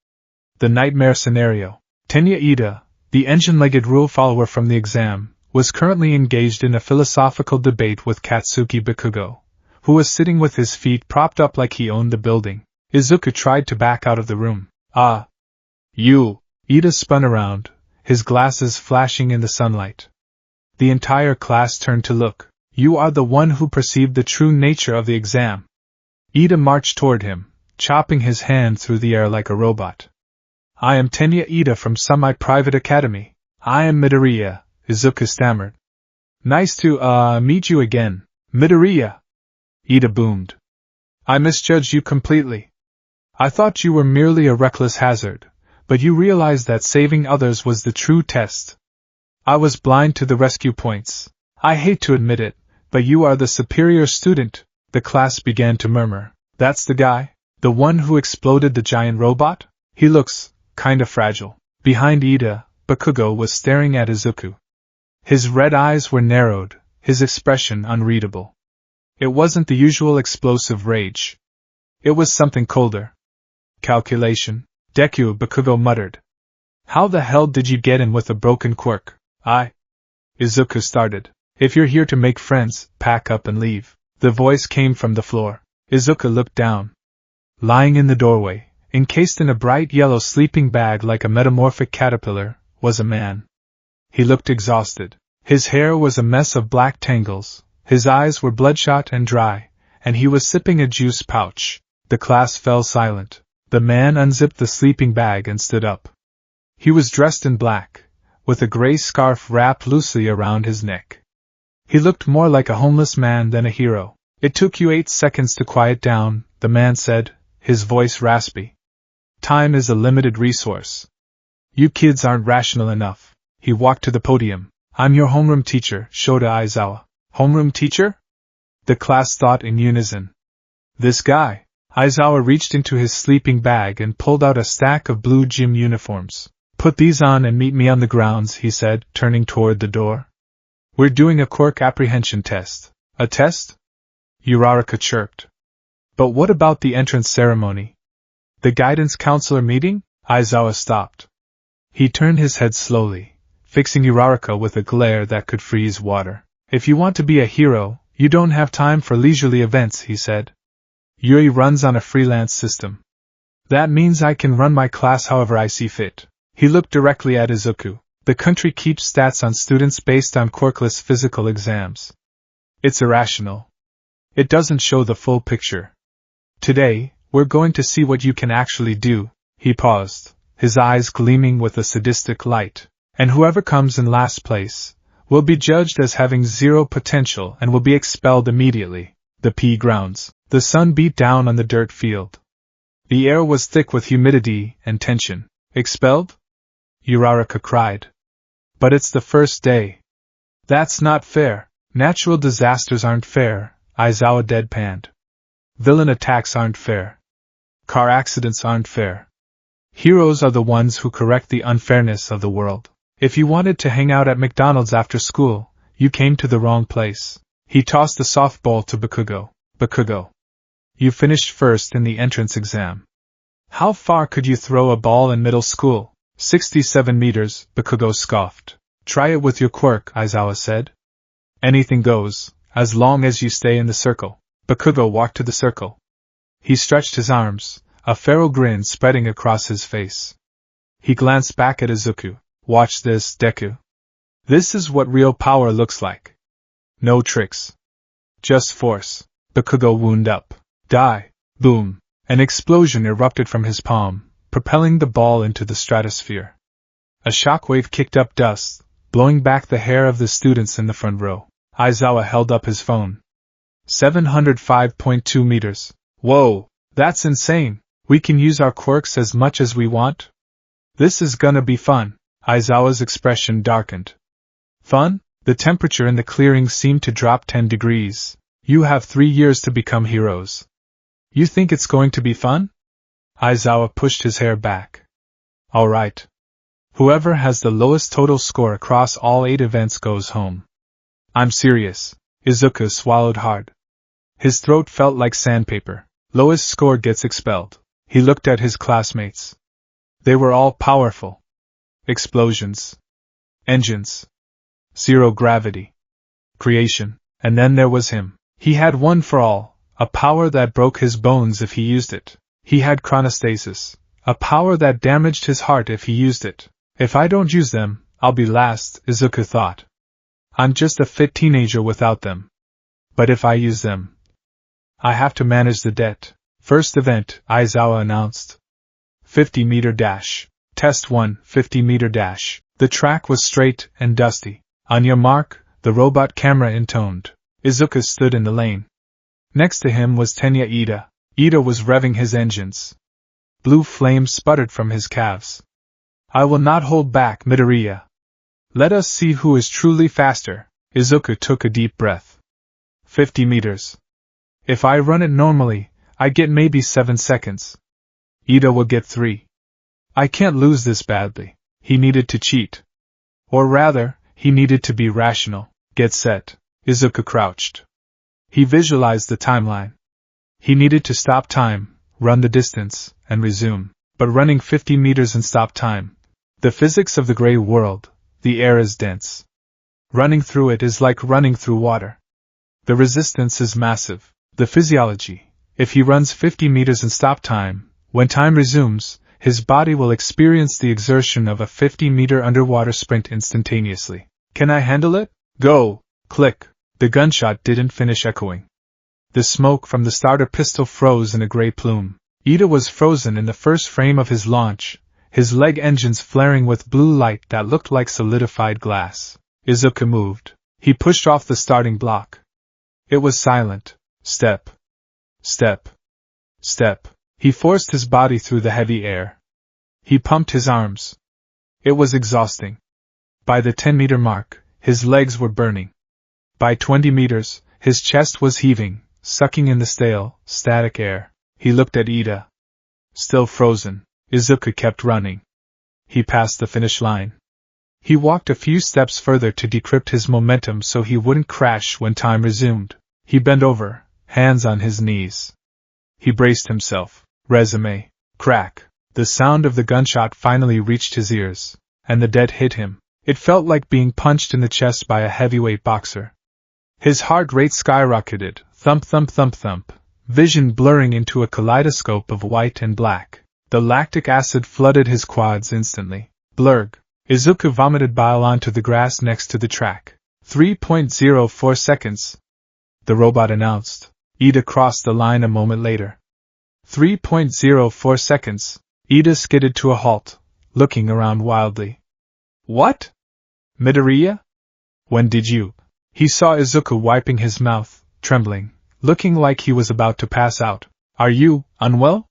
The nightmare scenario. Tenya Ida, the engine-legged rule follower from the exam, was currently engaged in a philosophical debate with Katsuki Bakugo, who was sitting with his feet propped up like he owned the building. Izuku tried to back out of the room. Ah! You! Ida spun around, his glasses flashing in the sunlight. The entire class turned to look. You are the one who perceived the true nature of the exam. Ida marched toward him, chopping his hand through the air like a robot. I am Tenya Ida from Semi-Private Academy. I am Midoriya, Izuku stammered. Nice to, meet you again, Midoriya. Ida boomed. I misjudged you completely. I thought you were merely a reckless hazard, but you realized that saving others was the true test. I was blind to the rescue points. I hate to admit it, but you are the superior student. The class began to murmur. That's the guy? The one who exploded the giant robot? He looks kinda fragile. Behind Ida, Bakugo was staring at Izuku. His red eyes were narrowed, his expression unreadable. It wasn't the usual explosive rage. It was something colder. Calculation, Deku, Bakugo muttered. How the hell did you get in with a broken quirk? Izuku started. If you're here to make friends, pack up and leave. The voice came from the floor. Izuku looked down. Lying in the doorway, encased in a bright yellow sleeping bag like a metamorphic caterpillar, was a man. He looked exhausted. His hair was a mess of black tangles, his eyes were bloodshot and dry, and he was sipping a juice pouch. The class fell silent. The man unzipped the sleeping bag and stood up. He was dressed in black, with a gray scarf wrapped loosely around his neck. He looked more like a homeless man than a hero. It took you 8 seconds to quiet down, the man said, his voice raspy. Time is a limited resource. You kids aren't rational enough. He walked to the podium. I'm your homeroom teacher, Shota Aizawa. Homeroom teacher? The class thought in unison. This guy. Aizawa reached into his sleeping bag and pulled out a stack of blue gym uniforms. Put these on and meet me on the grounds, he said, turning toward the door. We're doing a quirk apprehension test. A test? Uraraka chirped. But what about the entrance ceremony? The guidance counselor meeting? Aizawa stopped. He turned his head slowly, fixing Uraraka with a glare that could freeze water. If you want to be a hero, you don't have time for leisurely events, he said. Yui runs on a freelance system. That means I can run my class however I see fit. He looked directly at Izuku. The country keeps stats on students based on quirkless physical exams. It's irrational. It doesn't show the full picture. Today, we're going to see what you can actually do. He paused, his eyes gleaming with a sadistic light. And whoever comes in last place will be judged as having zero potential and will be expelled immediately. The P grounds. The sun beat down on the dirt field. The air was thick with humidity and tension. Expelled? Uraraka cried. But it's the first day. That's not fair. Natural disasters aren't fair, Aizawa deadpanned. Villain attacks aren't fair. Car accidents aren't fair. Heroes are the ones who correct the unfairness of the world. If you wanted to hang out at McDonald's after school, you came to the wrong place. He tossed the softball to Bakugo. Bakugo. You finished first in the entrance exam. How far could you throw a ball in middle school? 67 meters, Bakugo scoffed. Try it with your quirk, Aizawa said. Anything goes, as long as you stay in the circle. Bakugo walked to the circle. He stretched his arms, a feral grin spreading across his face. He glanced back at Izuku. Watch this, Deku. This is what real power looks like. No tricks. Just force. Bakugo wound up. Die. Boom. An explosion erupted from his palm, propelling the ball into the stratosphere. A shockwave kicked up dust, blowing back the hair of the students in the front row. Aizawa held up his phone. 705.2 meters. Whoa, that's insane. We can use our quirks as much as we want? This is gonna be fun. Aizawa's expression darkened. Fun? The temperature in the clearing seemed to drop 10 degrees. You have 3 years to become heroes. You think it's going to be fun? Aizawa pushed his hair back. All right. Whoever has the lowest total score across all 8 events goes home. I'm serious. Izuku swallowed hard. His throat felt like sandpaper. Lowest score gets expelled. He looked at his classmates. They were all powerful. Explosions. Engines. Zero gravity. Creation. And then there was him. He had one for all, a power that broke his bones if he used it. He had chronostasis, a power that damaged his heart if he used it. If I don't use them, I'll be last, Izuku thought. I'm just a fit teenager without them. But if I use them, I have to manage the debt. First event, Aizawa announced. 50-meter dash. Test 1, 50-meter dash. The track was straight and dusty. On your mark, the robot camera intoned. Izuku stood in the lane. Next to him was Tenya Ida. Ida was revving his engines. Blue flames sputtered from his calves. I will not hold back, Midoriya. Let us see who is truly faster. Izuku took a deep breath. 50 meters. If I run it normally, I get maybe 7 seconds. Ida will get 3. I can't lose this badly. He needed to cheat. Or rather, He needed to be rational. Get set. Izuku crouched. He visualized the timeline. He needed to stop time, run the distance, and resume. But running 50 meters and stop time. The physics of the gray world, the air is dense. Running through it is like running through water. The resistance is massive. The physiology. If he runs 50 meters and stop time, when time resumes, his body will experience the exertion of a 50-meter underwater sprint instantaneously. Can I handle it? Go! Click! The gunshot didn't finish echoing. The smoke from the starter pistol froze in a gray plume. Ida was frozen in the first frame of his launch, his leg engines flaring with blue light that looked like solidified glass. Izuku moved. He pushed off the starting block. It was silent. Step. Step. Step. He forced his body through the heavy air. He pumped his arms. It was exhausting. By the 10-meter mark, his legs were burning. By 20 meters, his chest was heaving, sucking in the stale, static air. He looked at Ida. Still frozen, Izuku kept running. He passed the finish line. He walked a few steps further to decrypt his momentum so he wouldn't crash when time resumed. He bent over, hands on his knees. He braced himself. Resume. Crack. The sound of the gunshot finally reached his ears, and the dead hit him. It felt like being punched in the chest by a heavyweight boxer. His heart rate skyrocketed, thump thump thump thump, vision blurring into a kaleidoscope of white and black. The lactic acid flooded his quads instantly. Blurg. Izuku vomited bile onto the grass next to the track. 3.04 seconds. The robot announced. Ida crossed the line a moment later. 3.04 seconds. Ida skidded to a halt, looking around wildly. What? Midoriya? When did you? He saw Izuku wiping his mouth, trembling, looking like he was about to pass out. Are you unwell?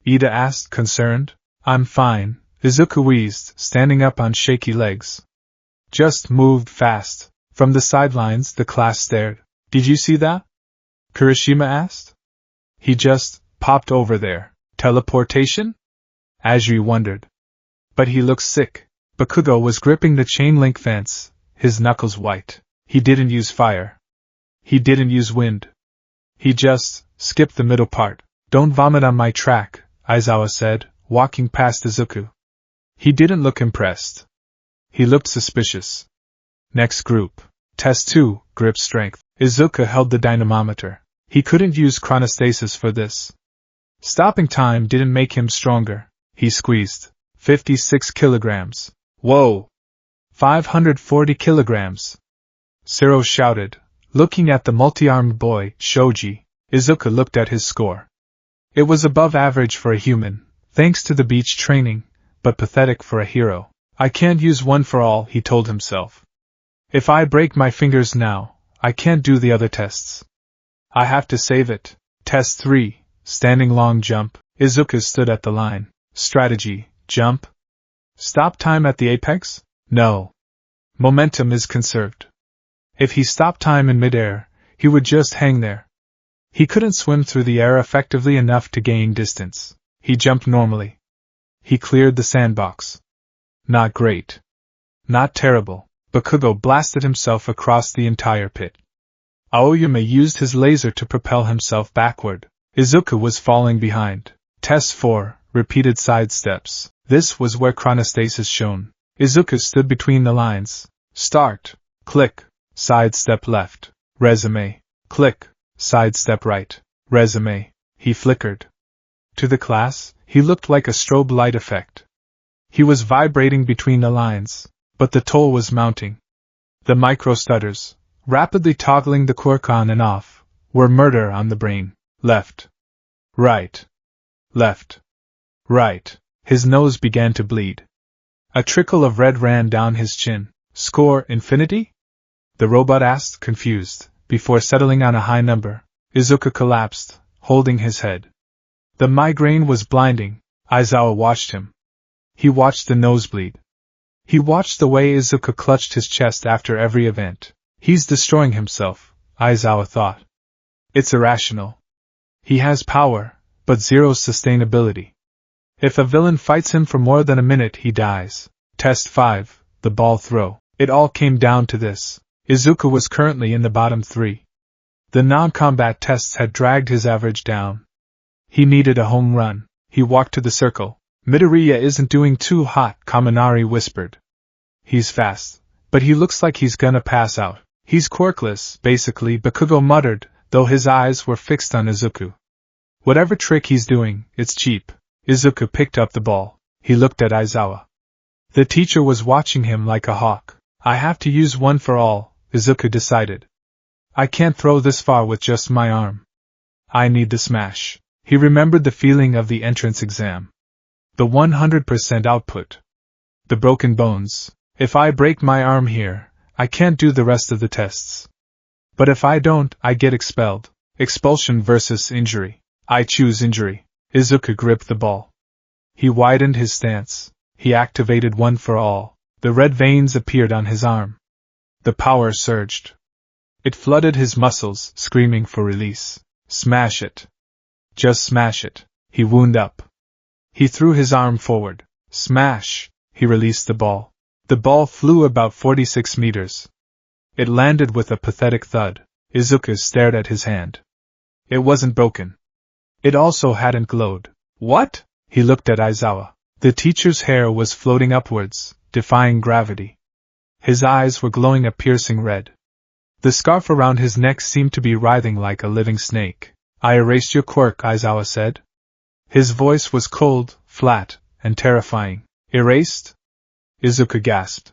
Ida asked, concerned. I'm fine, Izuku wheezed, standing up on shaky legs. Just moved fast. From the sidelines, the class stared. Did you see that? Kirishima asked. He just popped over there. Teleportation? Ajiri wondered. But he looked sick. Bakugo was gripping the chain-link fence, his knuckles white. He didn't use fire. He didn't use wind. He just skipped the middle part. Don't vomit on my track, Aizawa said, walking past Izuku. He didn't look impressed. He looked suspicious. Next group. Test 2, grip strength. Izuku held the dynamometer. He couldn't use chronostasis for this. Stopping time didn't make him stronger. He squeezed. 56 kilograms. Whoa! 540 kilograms. Sero shouted, looking at the multi-armed boy, Shoji. Izuku looked at his score. It was above average for a human, thanks to the beach training, but pathetic for a hero. I can't use one for all, he told himself. If I break my fingers now, I can't do the other tests. I have to save it. Test 3, standing long jump. Izuku stood at the line. Strategy, jump. Stop time at the apex? No. Momentum is conserved. If he stopped time in midair, he would just hang there. He couldn't swim through the air effectively enough to gain distance. He jumped normally. He cleared the sandbox. Not great. Not terrible. Bakugo blasted himself across the entire pit. Aoyama used his laser to propel himself backward. Izuku was falling behind. Test 4, repeated side steps. This was where chronostasis shone. Izuku stood between the lines. Start. Click. Side step left. Resume. Click. Side step right. Resume. He flickered. To the class, he looked like a strobe light effect. He was vibrating between the lines, but the toll was mounting. The micro stutters, rapidly toggling the quirk on and off, were murder on the brain. Left. Right. Left. Right. His nose began to bleed. A trickle of red ran down his chin. Score infinity? The robot asked, confused, before settling on a high number. Izuku collapsed, holding his head. The migraine was blinding. Aizawa watched him. He watched the nosebleed. He watched the way Izuku clutched his chest after every event. He's destroying himself, Aizawa thought. It's irrational. He has power, but zero sustainability. If a villain fights him for more than a minute, he dies. Test 5, the ball throw. It all came down to this. Izuku was currently in the bottom 3. The non-combat tests had dragged his average down. He needed a home run. He walked to the circle. Midoriya isn't doing too hot, Kaminari whispered. He's fast, but he looks like he's gonna pass out. He's quirkless, basically, Bakugo muttered, though his eyes were fixed on Izuku. Whatever trick he's doing, it's cheap. Izuku picked up the ball. He looked at Aizawa. The teacher was watching him like a hawk. I have to use one for all, Izuku decided. I can't throw this far with just my arm. I need the smash. He remembered the feeling of the entrance exam. The 100% output. The broken bones. If I break my arm here, I can't do the rest of the tests. But if I don't, I get expelled. Expulsion versus injury. I choose injury. Izuku gripped the ball. He widened his stance. He activated one for all. The red veins appeared on his arm. The power surged. It flooded his muscles, screaming for release. Smash it. Just smash it. He wound up. He threw his arm forward. Smash. He released the ball. The ball flew about 46 meters. It landed with a pathetic thud. Izuku stared at his hand. It wasn't broken. It also hadn't glowed. What? He looked at Aizawa. The teacher's hair was floating upwards, defying gravity. His eyes were glowing a piercing red. The scarf around his neck seemed to be writhing like a living snake. I erased your quirk, Aizawa said. His voice was cold, flat, and terrifying. Erased? Izuku gasped.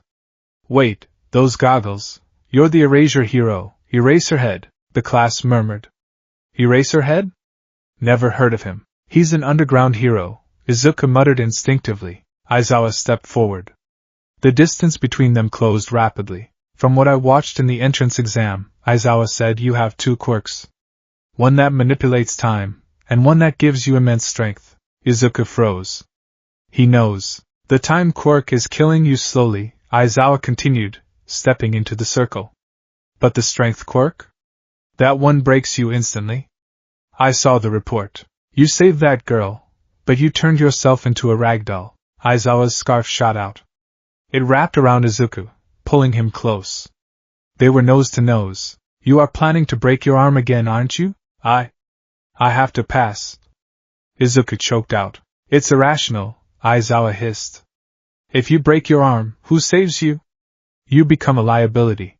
Wait, those goggles. You're the erasure hero, Eraserhead, the class murmured. Eraserhead? Never heard of him. He's an underground hero, Izuku muttered instinctively. Aizawa stepped forward. The distance between them closed rapidly. From what I watched in the entrance exam, Aizawa said, you have 2 quirks. One that manipulates time, and one that gives you immense strength. Izuku froze. He knows. The time quirk is killing you slowly, Aizawa continued, stepping into the circle. But the strength quirk? That one breaks you instantly? I saw the report. You saved that girl, but you turned yourself into a ragdoll. Aizawa's scarf shot out. It wrapped around Izuku, pulling him close. They were nose to nose. You are planning to break your arm again, aren't you? I have to pass. Izuku choked out. It's irrational, Aizawa hissed. If you break your arm, who saves you? You become a liability.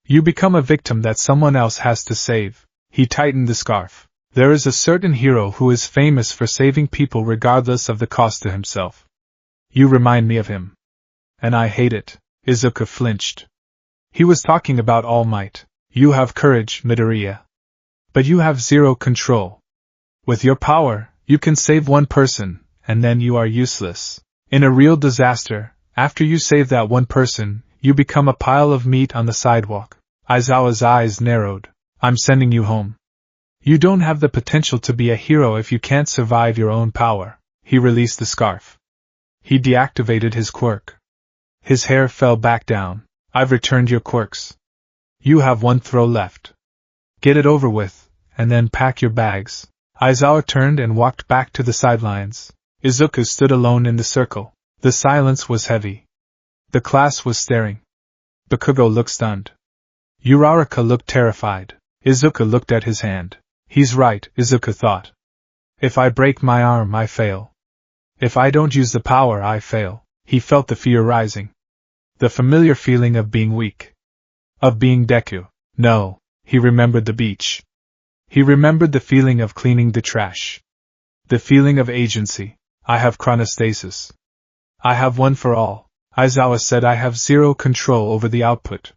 You become a victim that someone else has to save. He tightened the scarf. There is a certain hero who is famous for saving people regardless of the cost to himself. You remind me of him. And I hate it. Izuku flinched. He was talking about All Might. You have courage, Midoriya. But you have zero control. With your power, you can save one person, and then you are useless. In a real disaster, after you save that one person, you become a pile of meat on the sidewalk. Aizawa's eyes narrowed. I'm sending you home. You don't have the potential to be a hero if you can't survive your own power. He released the scarf. He deactivated his quirk. His hair fell back down. I've returned your quirks. You have one throw left. Get it over with, and then pack your bags. Aizawa turned and walked back to the sidelines. Izuku stood alone in the circle. The silence was heavy. The class was staring. Bakugo looked stunned. Uraraka looked terrified. Izuku looked at his hand. He's right, Izuku thought. If I break my arm, I fail. If I don't use the power, I fail. He felt the fear rising. The familiar feeling of being weak. Of being Deku. No, he remembered the beach. He remembered the feeling of cleaning the trash. The feeling of agency. I have chronostasis. I have one for all. Aizawa said I have zero control over the output.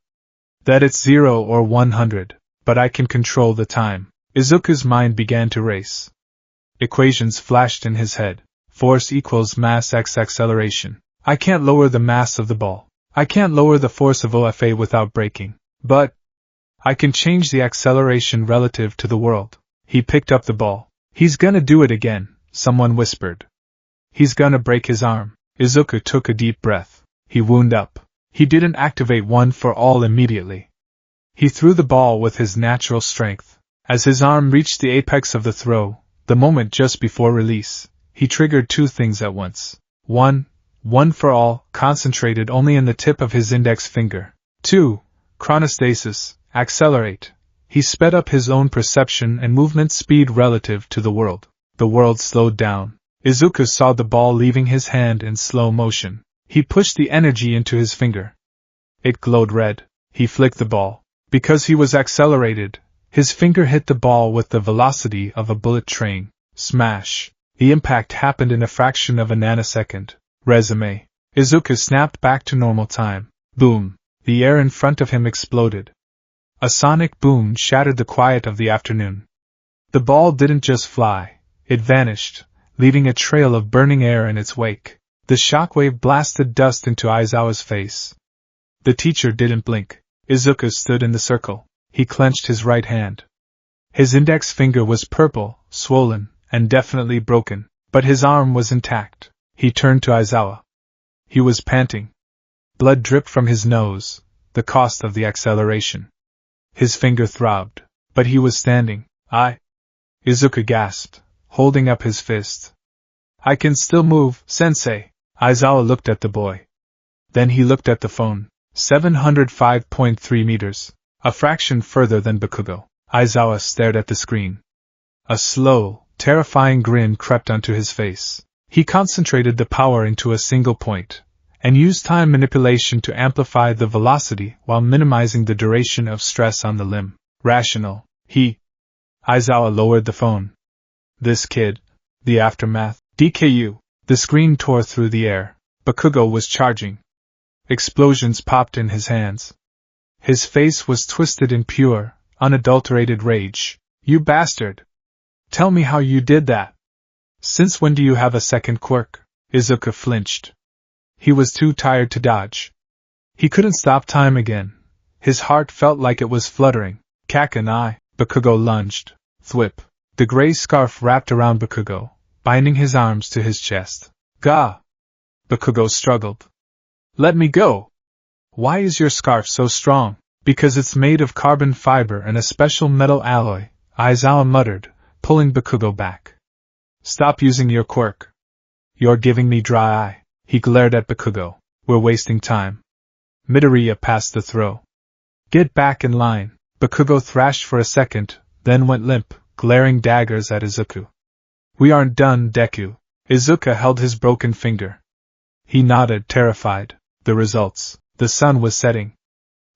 That it's 0 or 100, but I can control the time. Izuku's mind began to race. Equations flashed in his head. Force equals mass x acceleration. I can't lower the mass of the ball. I can't lower the force of OFA without breaking. But I can change the acceleration relative to the world. He picked up the ball. He's gonna do it again, someone whispered. He's gonna break his arm. Izuku took a deep breath. He wound up. He didn't activate one for all immediately. He threw the ball with his natural strength. As his arm reached the apex of the throw, the moment just before release, he triggered 2 things at once. 1. one for all, concentrated only in the tip of his index finger. 2. Chronostasis, accelerate. He sped up his own perception and movement speed relative to the world. The world slowed down. Izuku saw the ball leaving his hand in slow motion. He pushed the energy into his finger. It glowed red. He flicked the ball. Because he was accelerated, his finger hit the ball with the velocity of a bullet train. Smash. The impact happened in a fraction of a nanosecond. Resume. Izuku snapped back to normal time. Boom. The air in front of him exploded. A sonic boom shattered the quiet of the afternoon. The ball didn't just fly, it vanished, leaving a trail of burning air in its wake. The shockwave blasted dust into Aizawa's face. The teacher didn't blink. Izuku stood in the circle. He clenched his right hand. His index finger was purple, swollen, and definitely broken, but his arm was intact. He turned to Aizawa. He was panting. Blood dripped from his nose, the cost of the acceleration. His finger throbbed, but he was standing. Izuku gasped, holding up his fist. I can still move, sensei. Aizawa looked at the boy. Then he looked at the phone. 705.3 meters, a fraction further than Bakugo. Aizawa stared at the screen. A slow, terrifying grin crept onto his face. He concentrated the power into a single point, and used time manipulation to amplify the velocity while minimizing the duration of stress on the limb. Rational. Aizawa lowered the phone. This kid. The aftermath. DKU. The screen tore through the air. Bakugo was charging. Explosions popped in his hands. His face was twisted in pure, unadulterated rage. You bastard! Tell me how you did that. Since when do you have a second quirk? Izuku flinched. He was too tired to dodge. He couldn't stop time again. His heart felt like it was fluttering. Kakanai. Bakugo lunged. Thwip. The gray scarf wrapped around Bakugo, binding his arms to his chest. Gah! Bakugo struggled. Let me go! Why is your scarf so strong? Because it's made of carbon fiber and a special metal alloy, Aizawa muttered, pulling Bakugo back. Stop using your quirk. You're giving me dry eye. He glared at Bakugo. We're wasting time. Midoriya passed the throw. Get back in line. Bakugo thrashed for a second, then went limp, glaring daggers at Izuku. We aren't done, Deku. Izuku held his broken finger. He nodded, terrified. The results. The sun was setting.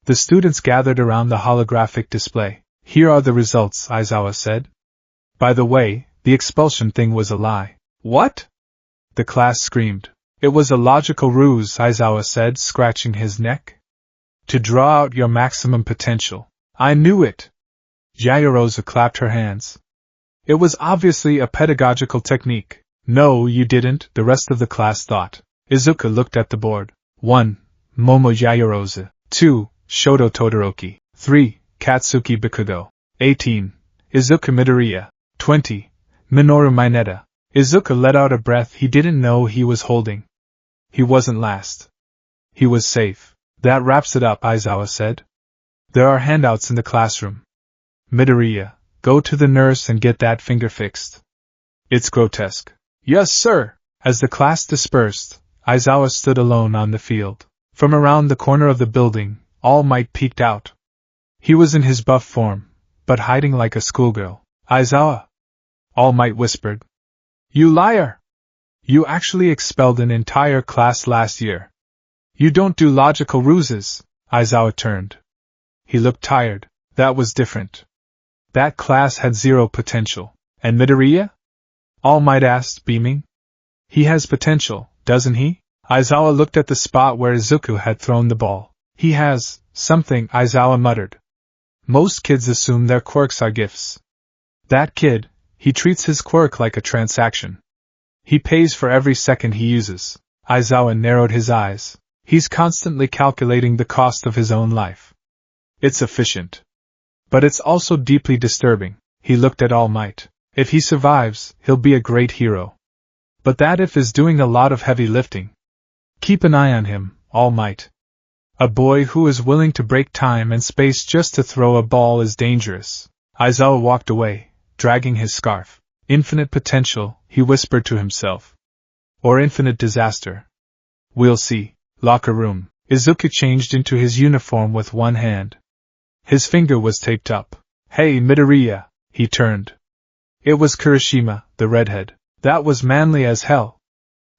The students gathered around the holographic display. Here are the results, Aizawa said. By the way, the expulsion thing was a lie. What? The class screamed. It was a logical ruse, Aizawa said, scratching his neck. To draw out your maximum potential. I knew it. Yaoyorozu clapped her hands. It was obviously a pedagogical technique. No, you didn't, the rest of the class thought. Izuku looked at the board. 1. Momo Yaoyorozu. 2. Shoto Todoroki. 3. Katsuki Bakugo. 18. Izuku Midoriya. 20. Minoru Mineta. Izuku let out a breath he didn't know he was holding. He wasn't last. He was safe. That wraps it up, Aizawa said. There are handouts in the classroom. Midoriya, go to the nurse and get that finger fixed. It's grotesque. Yes, sir. As the class dispersed, Aizawa stood alone on the field. From around the corner of the building, All Might peeked out. He was in his buff form, but hiding like a schoolgirl. Aizawa! All Might whispered. You liar! You actually expelled an entire class last year. You don't do logical ruses. Aizawa turned. He looked tired. That was different. That class had zero potential. And Midoriya? All Might asked, beaming. He has potential, doesn't he? Aizawa looked at the spot where Izuku had thrown the ball. He has something, Aizawa muttered. Most kids assume their quirks are gifts. That kid, he treats his quirk like a transaction. He pays for every second he uses. Aizawa narrowed his eyes. He's constantly calculating the cost of his own life. It's efficient. But it's also deeply disturbing. He looked at All Might. If he survives, he'll be a great hero. But that if is doing a lot of heavy lifting. Keep an eye on him, All Might. A boy who is willing to break time and space just to throw a ball is dangerous. Aizawa walked away, dragging his scarf. Infinite potential, he whispered to himself. Or infinite disaster. We'll see. Locker room. Izuku changed into his uniform with one hand. His finger was taped up. Hey, Midoriya, he turned. It was Kirishima, the redhead. That was manly as hell.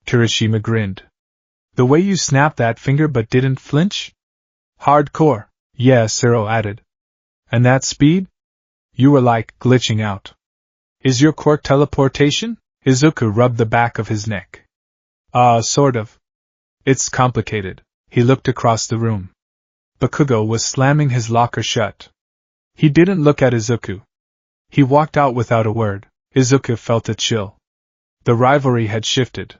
Kirishima grinned. The way you snapped that finger but didn't flinch? Hardcore. Yeah, Zero added. And that speed? You were like, glitching out. Is your quirk teleportation? Izuku rubbed the back of his neck. Sort of. It's complicated. He looked across the room. Bakugo was slamming his locker shut. He didn't look at Izuku. He walked out without a word. Izuku felt a chill. The rivalry had shifted.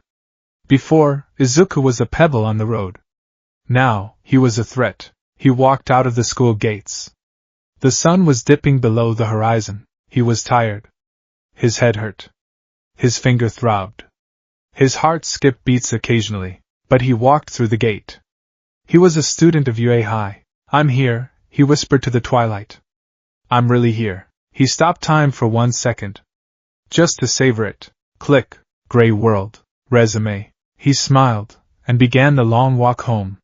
Before, Izuku was a pebble on the road. Now, he was a threat. He walked out of the school gates. The sun was dipping below the horizon. He was tired. His head hurt. His finger throbbed. His heart skipped beats occasionally, but he walked through the gate. He was a student of UA High. I'm here, he whispered to the twilight. I'm really here. He stopped time for 1 second. Just to savor it. Click. Gray world. Resume. He smiled, and began the long walk home.